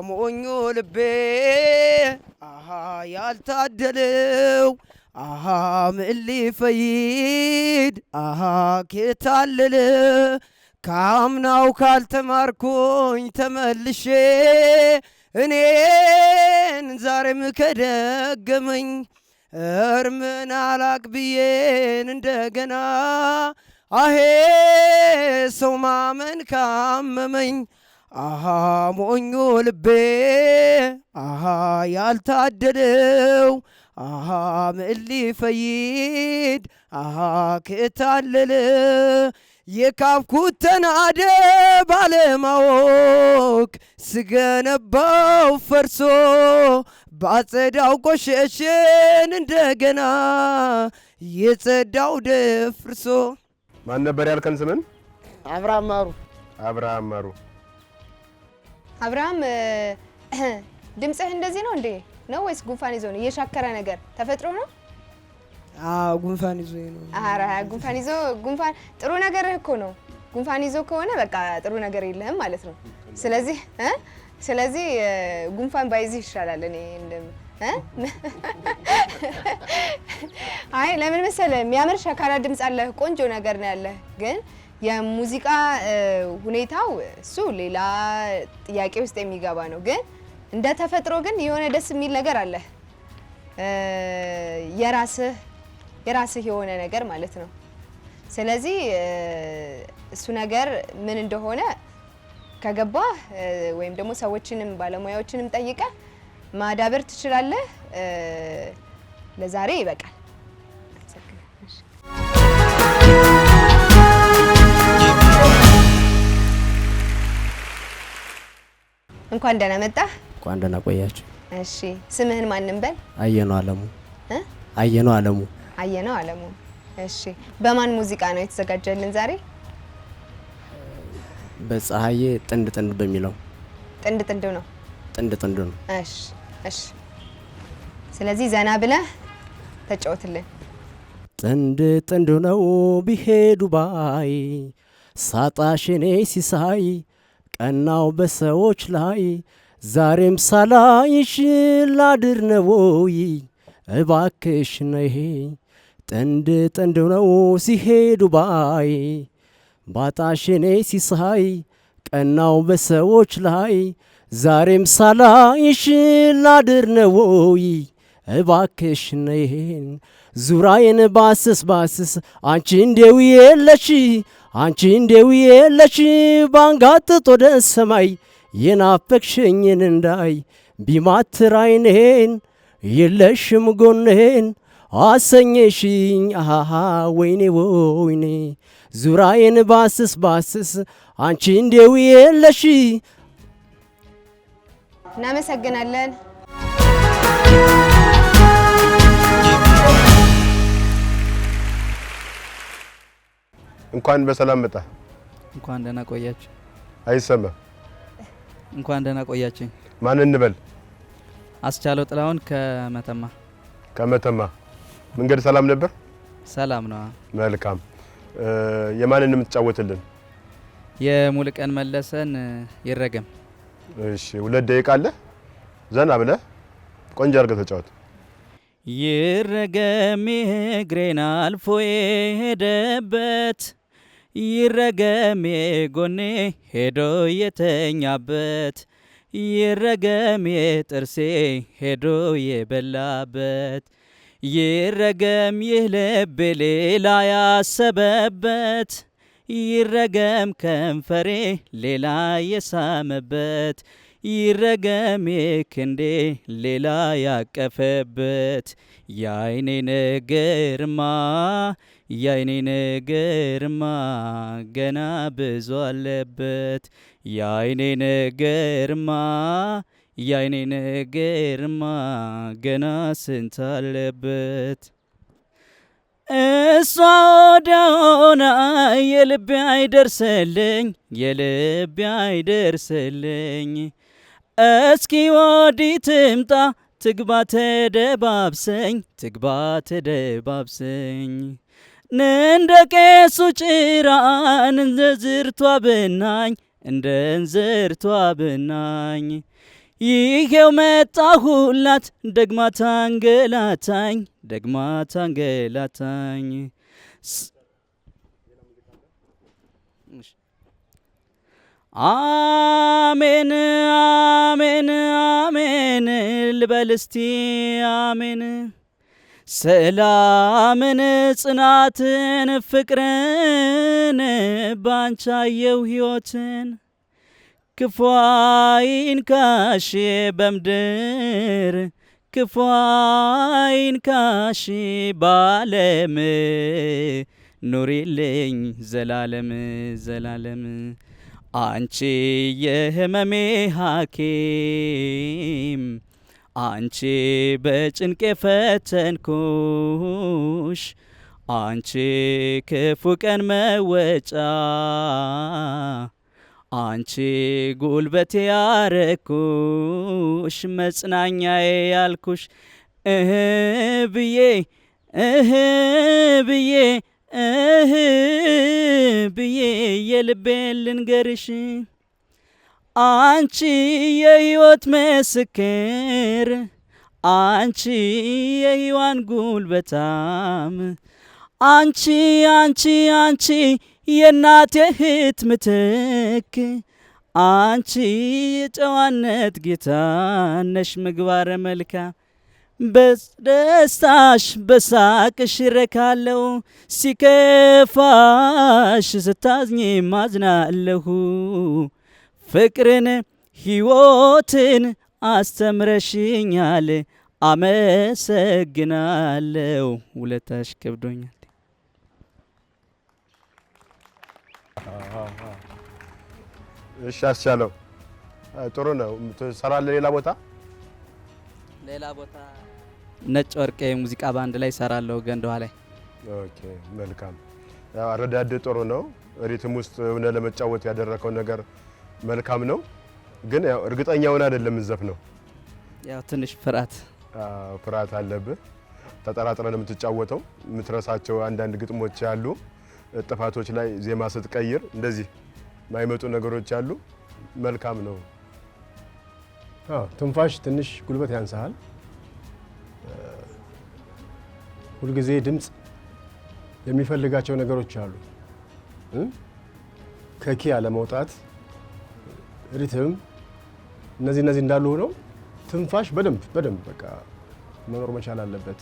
ሞኞ ልቤ አሃ ያልታደለው አሃ ምን ሊፈይድ አሃ ኬታለለ ካምናው ካልተማርኩኝ ተመልሼ እኔን ዛሬም ከደገመኝ እርምን አላቅ ብዬን እንደገና አሄ ሰው ማመን ካመመኝ አሃ ሞኞ ልቤ አሃ ያልታደለው አሃ ምን ሊፈይድ አሃ ከታለለ የካብኩት ተናደ ባለማወቅ ስገነባው ፈርሶ ባጸዳው ቆሸሸን እንደገና የጸዳው ደፍርሶ። ማን ነበር ያልከን ስምን? አብርሃም ማሩ። አብርሃም ማሩ። አብርሃም ድምጽህ እንደዚህ ነው እንዴ? ነው ወይስ ጉንፋን ይዞ ነው? እየሻከረ ነገር ተፈጥሮ ነው? ጉንፋን ይዞ ነው። አረ ጉንፋን ይዞ ጉንፋን ጥሩ ነገር እኮ ነው። ጉንፋን ይዞ ከሆነ በቃ ጥሩ ነገር የለህም ማለት ነው። ስለዚህ ጉንፋን ባይዝህ ይሻላል። እኔ አይ ለምን መሰለህ የሚያምር ሸካራ ድምጽ አለህ፣ ቆንጆ ነገር ነው ያለህ። ግን የሙዚቃ ሁኔታው እሱ ሌላ ጥያቄ ውስጥ የሚገባ ነው። ግን እንደ ተፈጥሮ ግን የሆነ ደስ የሚል ነገር አለ፣ የራስህ የሆነ ነገር ማለት ነው። ስለዚህ እሱ ነገር ምን እንደሆነ ከገባህ ወይም ደግሞ ሰዎችንም ባለሙያዎችንም ጠይቀህ ማዳበር ትችላለህ። ለዛሬ ይበቃል። እንኳን ደህና መጣህ። እንኳን ደህና ቆያችሁ። እሺ ስምህን ማንን በል? አየነው አለሙ። አየነው አለሙ። አየነው አለሙ። እሺ በማን ሙዚቃ ነው የተዘጋጀልን ዛሬ? በፀሐዬ ጥንድ ጥንድ በሚለው። ጥንድ ጥንድ ነው። ጥንድ ጥንድ ነው። እሺ ስለዚህ ዘና ብለህ ተጫወትልን። ጥንድ ጥንድ ነው ቢሄዱ ባይ ሳጣሽ እኔ ሲሳይ ቀናው በሰዎች ላይ ዛሬም ሳላይሽ ላድር ነው እባክሽ ነይ። ጥንድ ጥንድ ነው ሲሄዱ ባይ ባጣሽ እኔ ሲሳይ ቀናው በሰዎች ላይ ዛሬም ሳላይሽ ላድር ነው እባክሽ ነይ። ዙራዬን ባስስ ባስስ አንቺ እንደው የለሽ አንቺ እንደው የለሽ ባንጋጥጦ ወደ ሰማይ የናፈቅሽኝን እንዳይ ቢማትር አይኔን የለሽም ጎኔን አሰኘሽኝ አሃ ወይኔ ወይኔ። ዙራዬን ባስስ ባስስ አንቺ እንደው የለሽ። እናመሰግናለን። እንኳን በሰላም መጣ። እንኳን ደህና ቆያችሁ። አይሰማም። እንኳን ደህና ቆያችሁ። ማን እንበል? አስቻለው ጥላሁን ከመተማ። ከመተማ መንገድ ሰላም ነበር? ሰላም ነው። መልካም። የማንን የምትጫወትልን? የሙሉቀን መለሰን ይረገም። እሺ 2 ደቂቃ አለ። ዘና ብለህ ቆንጆ አድርገህ ተጫወት። ይረገም እግሬን አልፎ የሄደበት ይረገም የጎኔ ሄዶ የተኛበት ይረገም የጥርሴ ሄዶ የበላበት ይረገም ይህ ልቤ ሌላ ያሰበበት ይረገም ከንፈሬ ሌላ የሳመበት ይረገም ክንዴ ሌላ ያቀፈበት የአይኔ ነገርማ የአይኔ ነገርማ ገና ብዙ አለበት የአይኔ ነገርማ የአይኔ ነገርማ ገና ስንት አለበት እሷ ወዲያ ሆና የልቤ አይደርስልኝ የልቤ አይደርስልኝ እስኪ ወዲህ ትምጣ ትግባ ተደባብሰኝ ትግባ ተደባብሰኝ እንደ ቄሱ ጭራን እንደ ዝርቷ ብናኝ እንደ እንዝርቷ ብናኝ ይሄው መጣሁላት ደግማ ታንገላታኝ ደግማ ታንገላታኝ አሜን አሜን አሜን ልበል እስቲ አሜን ሰላምን ጽናትን ፍቅርን ባንቻየው ሕይወትን ክፉ አይንካሽ በምድር ክፉ አይንካሽ ባለም ኑሪልኝ ዘላለም ዘላለም አንቺ የህመሜ ሐኪም አንቺ በጭንቄ ፈተንኩሽ አንቺ ክፉ ቀን መወጫ አንቺ ጉልበቴ ያረኩሽ መጽናኛዬ ያልኩሽ ብዬ ብዬ ብዬ የልቤን ልንገርሽ አንቺ የሕይወት ምስክር አንቺ የሕይዋን ጉልበታም አንቺ አንቺ አንቺ የእናቴ እህት ምትክ አንቺ የጨዋነት ጌታ ነሽ ምግባረ መልካም በደስታሽ በሳቅሽ ረካለሁ ሲከፋሽ ስታዝኝ ማዝናለሁ ፍቅርን ሕይወትን አስተምረሽኛል አመሰግናለሁ ውለታሽ ከብዶኛል እሺ አስቻለው ጥሩ ነው ትሰራለህ ሌላ ቦታ ነጭ ወርቅ ሙዚቃ ባንድ ላይ ሰራለሁ ገንደዋ ላይ ኦኬ መልካም ያው አረዳድ ጥሩ ነው ሪትም ውስጥ ሆነ ለመጫወት ያደረከው ነገር መልካም ነው ግን ያው እርግጠኛ ሆነ አይደለም ዘፍነው ያው ትንሽ ፍርሃት አለብህ ተጠራጥረን የምትጫወተው የምትረሳቸው አንዳንድ ግጥሞች ያሉ ጥፋቶች ላይ ዜማ ስትቀይር እንደዚህ ማይመጡ ነገሮች አሉ መልካም ነው ትንፋሽ ትንሽ ጉልበት ያንሳል ሁሉ ጊዜ ድምጽ የሚፈልጋቸው ነገሮች አሉ ከኪ ያለ መውጣት ሪትም እነዚህ እንዳሉ ሆነው ትንፋሽ በደንብ በቃ መኖር መቻል አለበት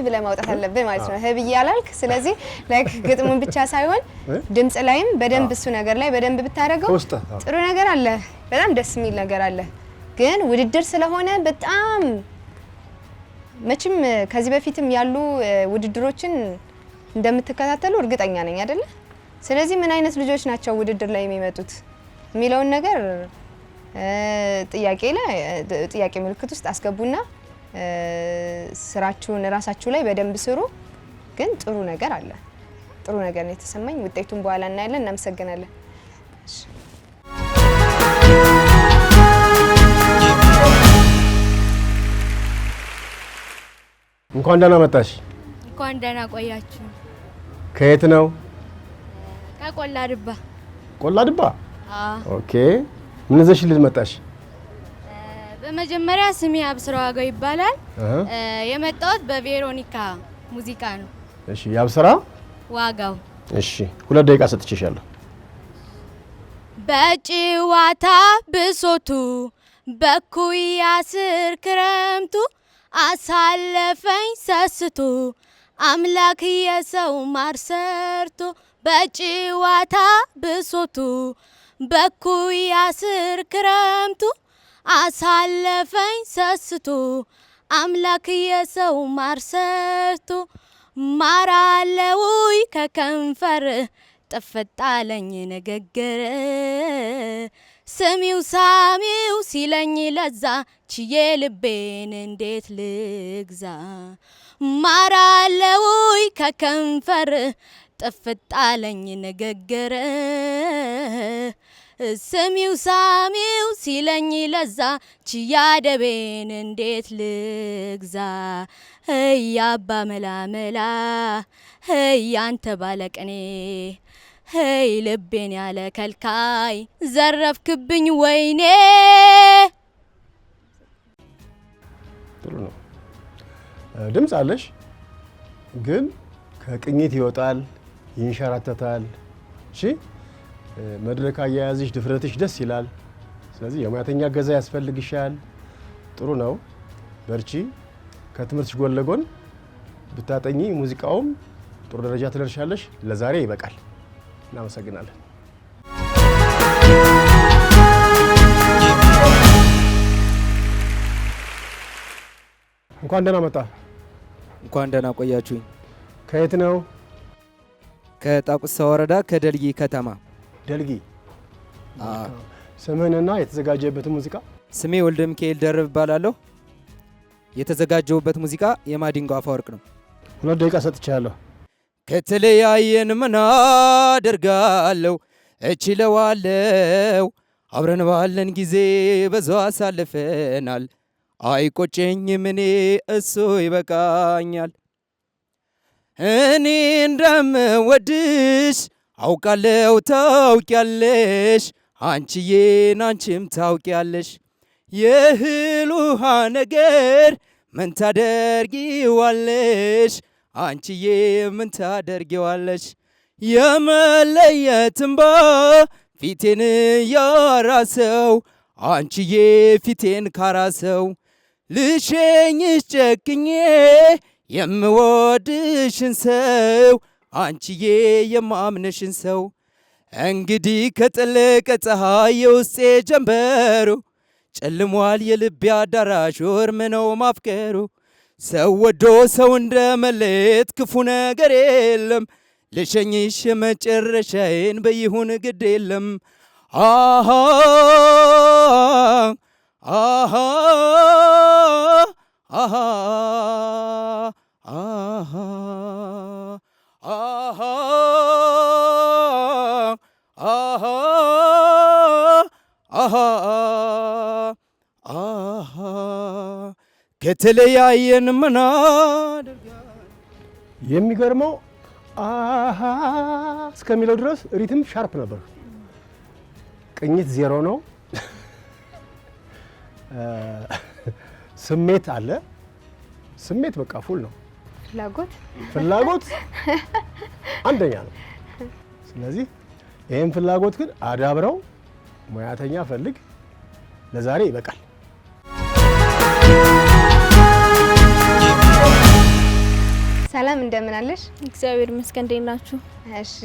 ብለህ ማውጣት አለብህ ማለት ነው ብዬ አላልክ ስለዚህ ላይክ ግጥሙን ብቻ ሳይሆን ድምጽ ላይም በደንብ እሱ ነገር ላይ በደንብ ብታረገው ጥሩ ነገር አለ በጣም ደስ የሚል ነገር አለ ግን ውድድር ስለሆነ በጣም መቼም ከዚህ በፊትም ያሉ ውድድሮችን እንደምትከታተሉ እርግጠኛ ነኝ አይደለ ስለዚህ ምን አይነት ልጆች ናቸው ውድድር ላይ የሚመጡት የሚለውን ነገር ጥያቄ ምልክት ውስጥ አስገቡና ስራችሁን ራሳችሁ ላይ በደንብ ስሩ ግን ጥሩ ነገር አለ ጥሩ ነገር ነው የተሰማኝ ውጤቱን በኋላ እናያለን እናመሰግናለን እንኳን ደህና መጣሽ እንኳን ደህና ቆያችሁ ከየት ነው ከቆላድባ ቆላድባ ኦኬ ምን ይዘሽልኝ መጣሽ በመጀመሪያ ስሜ አብስራ ዋጋው ይባላል። የመጣሁት በቬሮኒካ ሙዚቃ ነው። እሺ ያብስራ ዋጋው። እሺ 2 ደቂቃ ሰጥቼሻለሁ። በጭዋታ ብሶቱ በኩያ ስር ክረምቱ አሳለፈኝ ሰስቶ አምላክ የሰው ማር ሰርቶ በጭዋታ ብሶቱ በኩያ ስር ክረምቱ አሳለፈኝ ሰስቶ አምላክ የሰው ማር ሰርቶ ማር አለውይ ከከንፈር ጥፍጣለኝ ንግግር ስሚው ሳሚው ሲለኝ ለዛ ችዬ ልቤን እንዴት ልግዛ ማር አለውይ ከከንፈር ጥፍጣለኝ ንግግር ስሚው ሳሚው ሲለኝ ለዛ ችያ ደቤን እንዴት ልግዛ አባ መላመላ አንተ ባለቅኔ ልቤን ያለ ከልካይ ዘረፍክብኝ ወይኔ። ጥሩ ነው። ድምጽ አለሽ ግን ከቅኝት ይወጣል፣ ይንሸራተታል። እሺ መድረክ አያያዝሽ ድፍረትሽ ደስ ይላል። ስለዚህ የሙያተኛ እገዛ ያስፈልግሻል። ጥሩ ነው፣ በርቺ። ከትምህርትሽ ጎን ለጎን ብታጠኚ ሙዚቃውም ጥሩ ደረጃ ትደርሻለሽ። ለዛሬ ይበቃል። እናመሰግናለን። እንኳን ደህና መጣ። እንኳን ደህና ቆያችሁኝ። ከየት ነው? ከጣቁሳ ወረዳ ከደልጊ ከተማ። ደልጊ። ስምህንና የተዘጋጀበትን ሙዚቃ? ስሜ ወልደ ሚካኤል ደርብ እባላለሁ። የተዘጋጀውበት ሙዚቃ የማዲንጎ አፈወርቅ ነው። 2 ደቂቃ ሰጥቻለሁ። ከተለያየን ምን አደርጋለሁ እችለዋለሁ አብረን ባለን ጊዜ ብዙ አሳልፈናል አይቆጨኝም እኔ እሱ ይበቃኛል እኔ እንደምወድሽ አውቃለሁ ታውቂያለሽ አንቺዬን አንቺም ታውቂያለሽ የእህል ውሃ ነገር ምን ታደርጊዋለሽ አንቺዬ ምን ታደርጊዋለሽ የመለየት እንባ ፊቴን ያራሰው አንቺዬ ፊቴን ካራሰው ልሸኝሽ ጨክኜ የምወድሽን ሰው አንቺዬ የማምንሽን ሰው እንግዲህ ከጠለቀ ፀሐይ የውስጤ ጀንበሩ ጨልሟል የልቤ አዳራሽ እርም ነው ማፍቀሩ ሰው ወዶ ሰው እንደመለየት ክፉ ነገር የለም ልሸኝሽ መጨረሻዬን በይሁን ግድ የለም አሃ አሃ አሃ አሃ አሃ አሃ አሃ አሃ ከተለያየን ምን አደርጋለሁ የሚገርመው አሃ እስከሚለው ድረስ ሪትም ሻርፕ ነበር። ቅኝት ዜሮ ነው። ስሜት አለ። ስሜት በቃ ፉል ነው። ፍላጎት አንደኛ ነው። ስለዚህ ይሄን ፍላጎት ግን አዳብረው ሙያተኛ ፈልግ። ለዛሬ ይበቃል። ሰላም እንደምን አለሽ? እግዚአብሔር ይመስገን። እንዴት ናችሁ? እሺ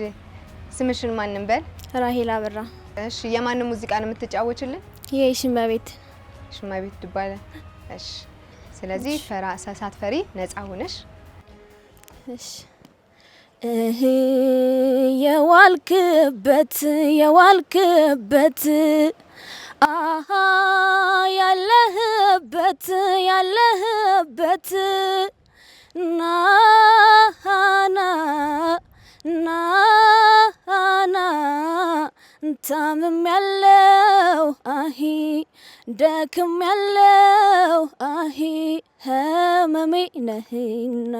ስምሽን ማን እንበል? ራሄል አበራ። እሺ የማንን ሙዚቃ ነው የምትጫወችልን? የሽመቤት ሽመቤት ድባለ። እሺ ስለዚህ ፈራ ሳትፈሪ ነፃ ሆነሽ እሺ የዋልክበት አሃ ያለህበት ናና ታምም ያለው አሂ ደክም ያለው አሂ ህመሜ ነህና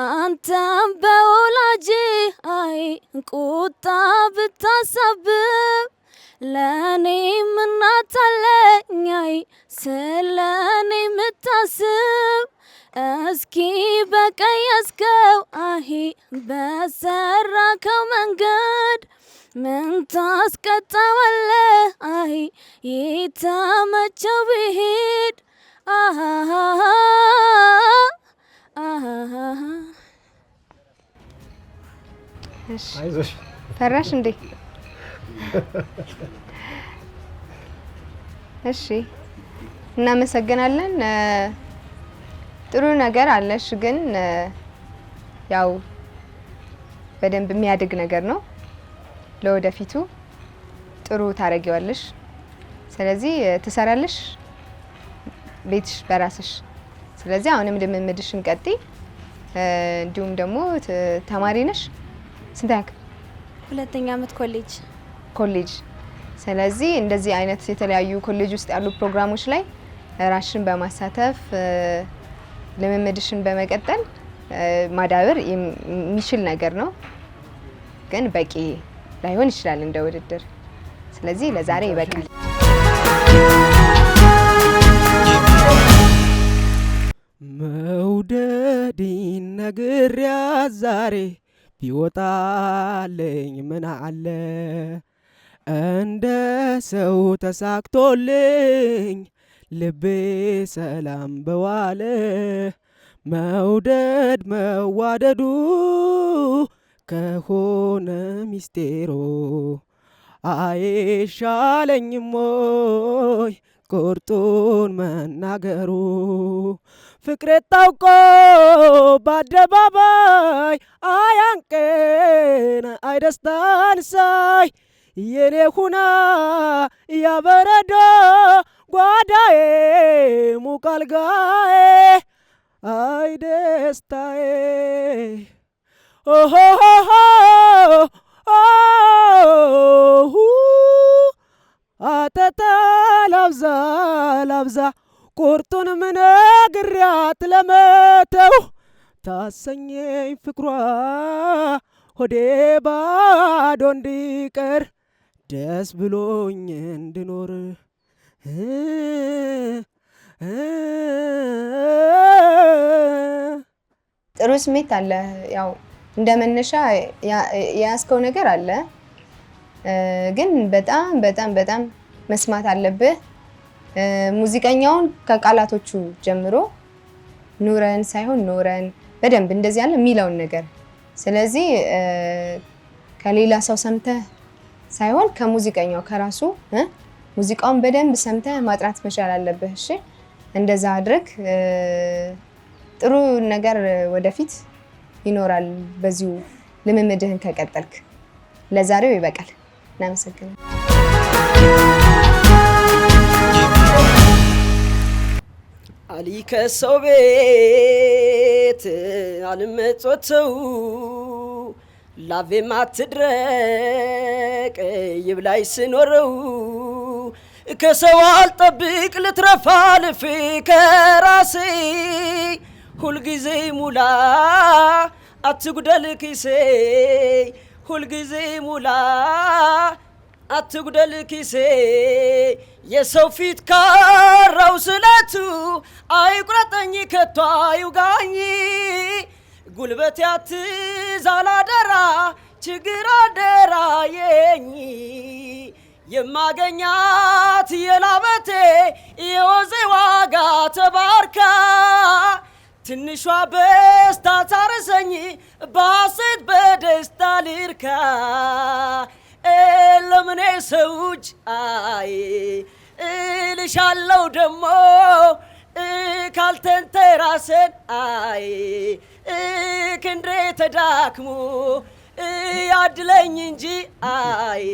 አንተም በወላጅ አይ ቁጣ ብታሳብብ ለኔም እናት አለኝ ስለኔ ምታስብ እስኪ በቀየስከው አሂ በሰራከው መንገድ ምን ታስቀጣዋለህ አሂ ይተመቸው ብሄድ አይዞሽ ፈራሽ እንዴ? እሺ እናመሰግናለን። ጥሩ ነገር አለሽ፣ ግን ያው በደንብ የሚያድግ ነገር ነው። ለወደፊቱ ጥሩ ታረጊዋለሽ። ስለዚህ ትሰራለሽ ቤትሽ በራስሽ። ስለዚህ አሁንም ልምምድሽን ቀጥይ። እንዲሁም ደግሞ ተማሪ ነሽ? ስንት ያክ? 2ኛ ዓመት ኮሌጅ። ስለዚህ እንደዚህ አይነት የተለያዩ ኮሌጅ ውስጥ ያሉ ፕሮግራሞች ላይ ራስሽን በማሳተፍ ልምምድሽን በመቀጠል ማዳበር የሚችል ነገር ነው፣ ግን በቂ ላይሆን ይችላል እንደ ውድድር። ስለዚህ ለዛሬ ይበቃል። መውደድን ነግሬያት ዛሬ ቢወጣልኝ ምን አለ እንደ ሰው ተሳክቶልኝ ልቤ ሰላም በዋለ መውደድ መዋደዱ ከሆነ ሚስቴሮ አይሻለኝም ሞይ ቁርጡን መናገሩ ፍቅሬ ታውቆ በአደባባይ አያንቀን አይደስታን ሳይ የኔ ሁና ያበረዶ ጓዳዬ ሙቃልጋዬ አይ ደስታዬ ኦሆሆሆ አተታ ላብዛ ቁርጡን ምነግሪያት ለመተው ታሰኘኝ ፍቅሯ ሆዴ ባዶ እንዲቀር ደስ ብሎኝ እንድኖር ጥሩ ስሜት አለ። ያው እንደ መነሻ የያዝከው ነገር አለ፣ ግን በጣም መስማት አለብህ። ሙዚቀኛውን ከቃላቶቹ ጀምሮ ኑረን ሳይሆን ኖረን በደንብ እንደዚህ ያለ የሚለውን ነገር። ስለዚህ ከሌላ ሰው ሰምተህ ሳይሆን ከሙዚቀኛው ከራሱ ሙዚቃውን በደንብ ሰምተህ ማጥራት መቻል አለብህ። እሺ እንደዛ አድርግ። ጥሩ ነገር ወደፊት ይኖራል በዚሁ ልምምድህን ከቀጠልክ። ለዛሬው ይበቃል። እናመሰግናለን። አሊ ከሰው ቤት አልመጾተው ላቬ ማትድረቅ ይብላይ ስኖረው ከሰው አልጠብቅ ልትረፋ ልፌ ከራሴ ሁልጊዜ ሙላ አትጉደል ኪሴ ሁልጊዜ ሙላ አትጉደል ኪሴ የሰው ፊት ካራው ስለቱ አይቁረጠኝ ከቶ አይውጋኝ ጉልበት ያትዛል አደራ ችግር አደራየኝ የማገኛት የላበቴ የወዜ ዋጋ ተባርካ ትንሿ በስታ ታረሰኝ ባሴት በደስታ ልርካ ለምኔ ሰውጅ አይ እልሻለው ደሞ ካልተንተራሰን አይ ክንድሬ ተዳክሞ ያድለኝ እንጂ አይ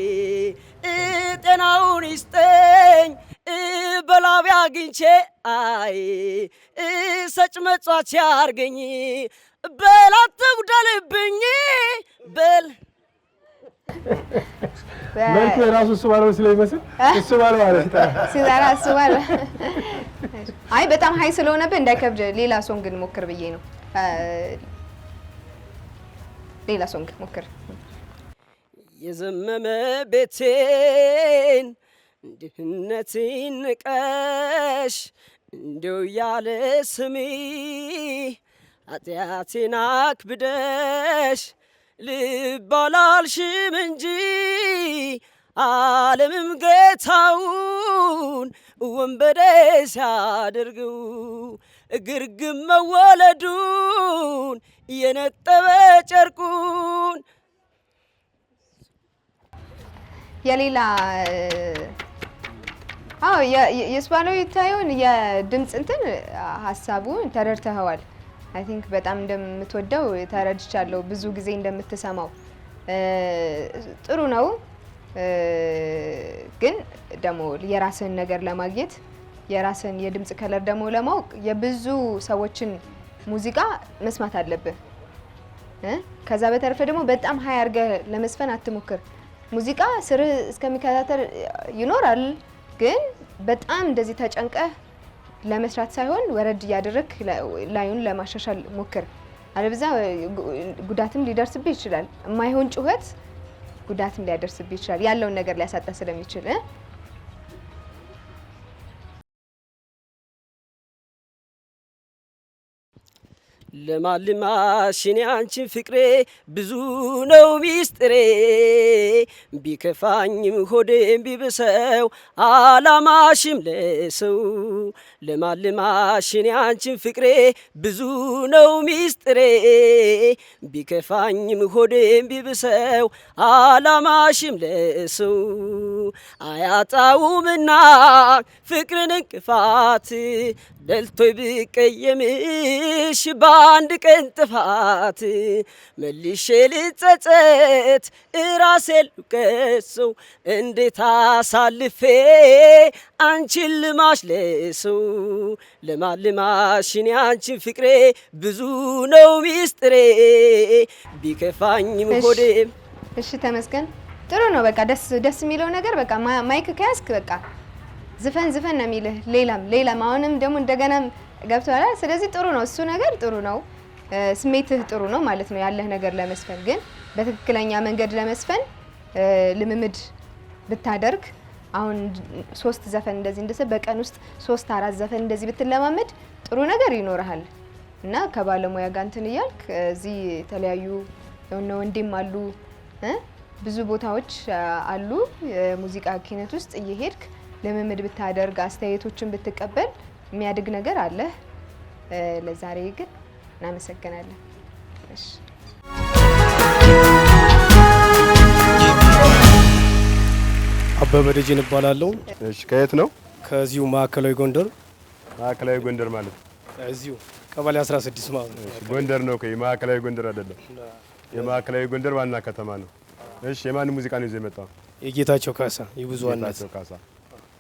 ጤናውን ይስጠኝ በላቢ አግኝቼ አይ ሰጭ መጽዋች ያርገኝ በላት ጉዳልብኝ በል መልኩ የራሱ እሱ ባለው ስለሚመስል እሱ ባለው ማለት ሲዛራ እሱ ባለው አይ በጣም ሀይ ስለሆነብህ እንዳይከብድ ሌላ ሶንግ ሞክር ብዬ ነው። ሌላ ሶንግ ሞክር። የዘመመ ቤቴን ድህነቴን ንቀሽ እንደው ያለ ስሜ ኃጢአቴን አክብደሽ ልብ አላልሽም እንጂ ዓለምም ጌታውን ወንበዴ ሲያደርገው ግርግም መወለዱን የነጠበ ጨርቁን የሌላ የስባለው ይታየውን የድምጽ እንትን ሀሳቡን ተረድተኸዋል። አይ ቲንክ በጣም እንደምትወደው ተረድቻለሁ። ብዙ ጊዜ እንደምትሰማው ጥሩ ነው። ግን ደግሞ የራስን ነገር ለማግኘት የራስን የድምጽ ከለር ደግሞ ለማወቅ የብዙ ሰዎችን ሙዚቃ መስማት አለብህ። ከዛ በተረፈ ደግሞ በጣም ሀይ አድርገህ ለመስፈን አትሞክር። ሙዚቃ ስር እስከሚከታተል ይኖራል። ግን በጣም እንደዚህ ተጨንቀህ ለመስራት ሳይሆን ወረድ እያደረክ ላዩን ለማሻሻል ሞክር። አለበዛ ጉዳትም ሊደርስብህ ይችላል። የማይሆን ጩኸት ጉዳትም ሊያደርስብህ ይችላል። ያለውን ነገር ሊያሳጣ ስለሚችል ለማልማሽ እኔ አንቺን ፍቅሬ ብዙ ነው ሚስጥሬ ቢከፋኝም ሆዴም ቢብሰው አላማሽም ለሰው ለማልማሽ እኔ አንቺን ፍቅሬ ብዙ ነው ሚስጥሬ ቢከፋኝም ሆዴም ቢብሰው አላማሽም ለሰው አያጣውምና ፍቅርን እንቅፋት ደልቶይ ብቀየምሽ በአንድ ቀን ጥፋት መልሼ ልጸጸት ራሴን ልውቀሰው እንዴት አሳልፌ አንቺን ልማሽ ለሰው ለማልማሽ እኔ አንቺን ፍቅሬ ብዙ ነው ሚስጥሬ ቢከፋኝም ሆዴም። እሺ ተመስገን ጥሩ ነው። በቃ ደስ የሚለው ነገር በቃ ማይክ ከያዝክ በቃ ዝፈን ነው የሚልህ። ሌላም አሁንም ደግሞ እንደገና ገብቷል። ስለዚህ ጥሩ ነው፣ እሱ ነገር ጥሩ ነው። ስሜትህ ጥሩ ነው ማለት ነው ያለህ ነገር ለመስፈን። ግን በትክክለኛ መንገድ ለመስፈን ልምምድ ብታደርግ አሁን 3 ዘፈን እንደዚህ እንደሰ በቀን ውስጥ 3-4 ዘፈን እንደዚህ ብትለማመድ ጥሩ ነገር ይኖርሃል። እና ከባለሙያ ጋር እንትን እያልክ እዚህ የተለያዩ የሆነ ወንዴም አሉ ብዙ ቦታዎች አሉ የሙዚቃ ኪነት ውስጥ እየሄድክ ልምምድ ብታደርግ አስተያየቶችን ብትቀበል የሚያድግ ነገር አለ። ለዛሬ ግን እናመሰግናለን። እሺ አበበ ደጀን እባላለሁ። እሺ ከየት ነው? ከዚሁ ማዕከላዊ ጎንደር። ማዕከላዊ ጎንደር ማለት እዚሁ ቀበሌ 16 ማለት ነው። እሺ ጎንደር ነው። ማዕከላዊ ጎንደር አይደለም። የማዕከላዊ ጎንደር ዋና ከተማ ነው። እሺ የማን ሙዚቃ ነው ይዘህ የመጣው? የጌታቸው ካሳ የብዙሃን ጌታቸው ካሳ።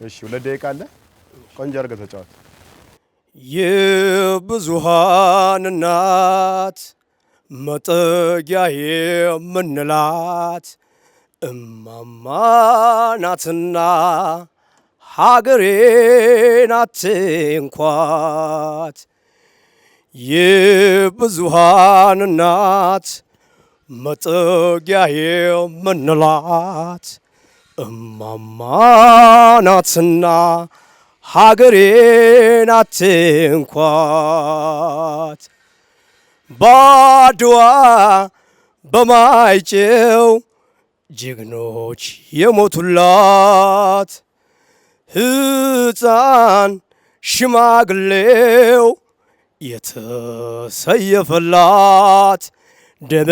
እሺ 2 ደቂቃ አለ። ቆንጆ አድርገህ ተጫወት። የብዙሃን እናት መጠጊያ የምንላት እማማ ናትና ሀገሬ ናት እንኳት። የብዙሃን እናት መጠጊያ የምንላት እማማ ናትና ሀገሬ ናት እንኳት። ባድዋ በማይጨው ጀግኖች የሞቱላት ሕፃን ሽማግሌው የተሰየፈላት ደም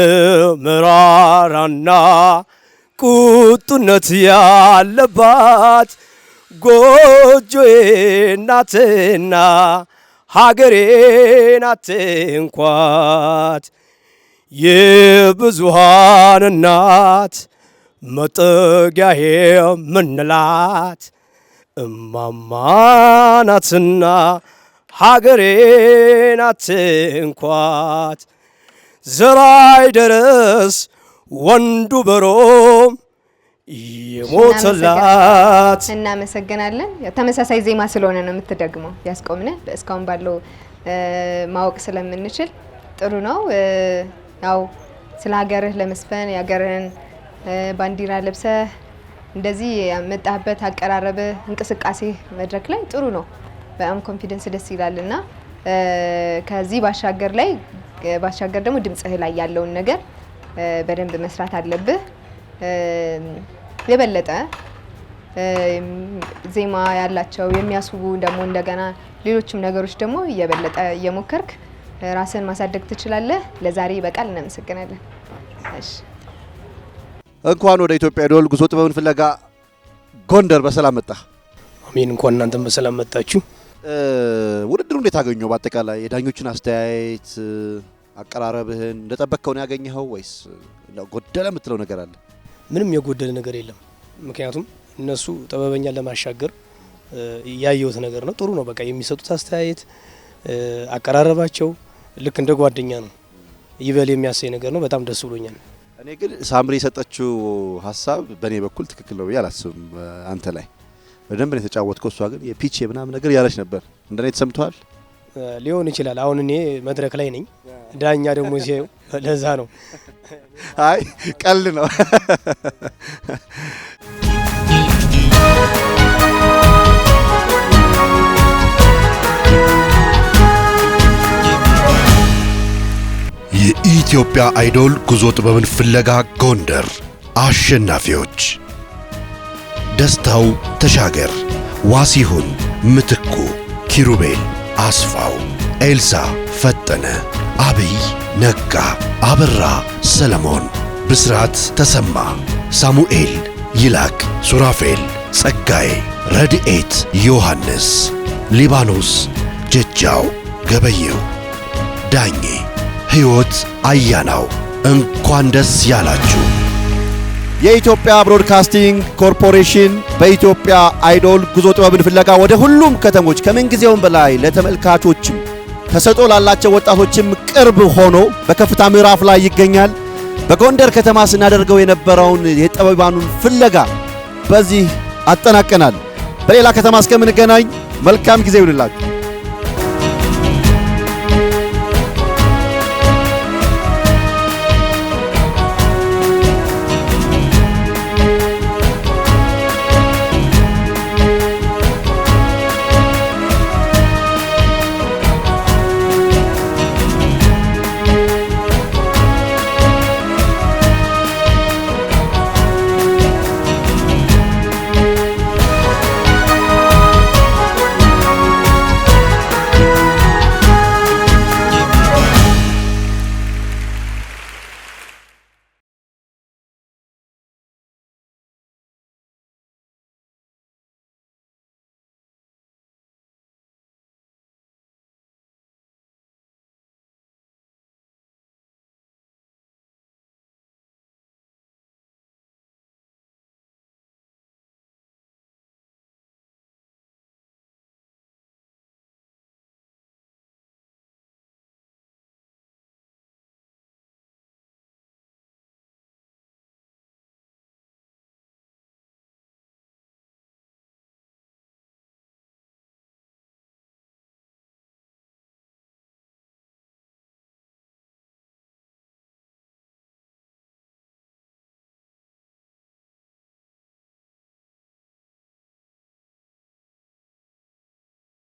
መራራና ቁጡነት ያለባት ጎጆዬ ናትና ሀገሬ ናት እንኳት። የብዙሃን እናት መጠጊያ የምንላት እማማ ናትና ሀገሬ ናት እንኳት። ዘራይ ደረስ ወንዱ በሮም የሞተላት። እናመሰግናለን። ተመሳሳይ ዜማ ስለሆነ ነው የምትደግመው ያስቆምነ እስካሁን ባለው ማወቅ ስለምንችል ጥሩ ነው። ያው ስለ ሀገርህ ለመስፈን የሀገርህን ባንዲራ ለብሰህ እንደዚህ የመጣህበት አቀራረብ እንቅስቃሴ መድረክ ላይ ጥሩ ነው። በጣም ኮንፊደንስ ደስ ይላልና ከዚህ ባሻገር ደግሞ ድምጽህ ላይ ያለውን ነገር በደንብ መስራት አለብህ። የበለጠ ዜማ ያላቸው የሚያስቡ ደግሞ እንደገና ሌሎችም ነገሮች ደግሞ የበለጠ እየሞከርክ ራስን ማሳደግ ትችላለህ። ለዛሬ በቃል እናመሰግናለን። እሺ እንኳን ወደ ኢትዮጵያ አይዶል ጉዞ ጥበብን ፍለጋ ጎንደር በሰላም መጣ። አሜን። እንኳን እናንተም በሰላም መጣችሁ። ውድድሩ እንዴት አገኘው? በአጠቃላይ የዳኞችን አስተያየት አቀራረብህን እንደጠበቅከው ነው ያገኘኸው ወይስ ጎደለ የምትለው ነገር አለ? ምንም የጎደለ ነገር የለም። ምክንያቱም እነሱ ጥበበኛን ለማሻገር ያየሁት ነገር ነው። ጥሩ ነው። በቃ የሚሰጡት አስተያየት አቀራረባቸው ልክ እንደ ጓደኛ ነው። ይበል የሚያሳይ ነገር ነው። በጣም ደስ ብሎኛል። እኔ ግን ሳምሪ የሰጠችው ሀሳብ በእኔ በኩል ትክክል ነው ብዬ አላስብም። አንተ ላይ በደንብ ነው የተጫወትከው። እሷ ግን የፒች ምናምን ነገር ያለች ነበር። እንደኔ ተሰምቷል? ሊሆን ይችላል። አሁን እኔ መድረክ ላይ ነኝ፣ ዳኛ ደግሞ ሲያዩ ለዛ ነው። አይ ቀልድ ነው። የኢትዮጵያ አይዶል ጉዞ ጥበብን ፍለጋ ጎንደር አሸናፊዎች ደስታው ተሻገር፣ ዋሲሁን ምትኩ፣ ኪሩቤል አስፋው፣ ኤልሳ ፈጠነ፣ አብይ ነጋ፣ አበራ ሰለሞን፣ ብስራት ተሰማ፣ ሳሙኤል ይላክ፣ ሱራፌል ጸጋዬ፣ ረድኤት ዮሐንስ፣ ሊባኖስ ጀጃው ገበየው፣ ዳኜ ሕይወት አያናው። እንኳን ደስ ያላችሁ። የኢትዮጵያ ብሮድካስቲንግ ኮርፖሬሽን በኢትዮጵያ አይዶል ጉዞ ጥበብን ፍለጋ ወደ ሁሉም ከተሞች ከምንጊዜውም በላይ ለተመልካቾችም ተሰጥኦ ላላቸው ወጣቶችም ቅርብ ሆኖ በከፍታ ምዕራፍ ላይ ይገኛል። በጎንደር ከተማ ስናደርገው የነበረውን የጠበባኑን ፍለጋ በዚህ አጠናቀናል። በሌላ ከተማ እስከምንገናኝ መልካም ጊዜ ይሁንላችሁ።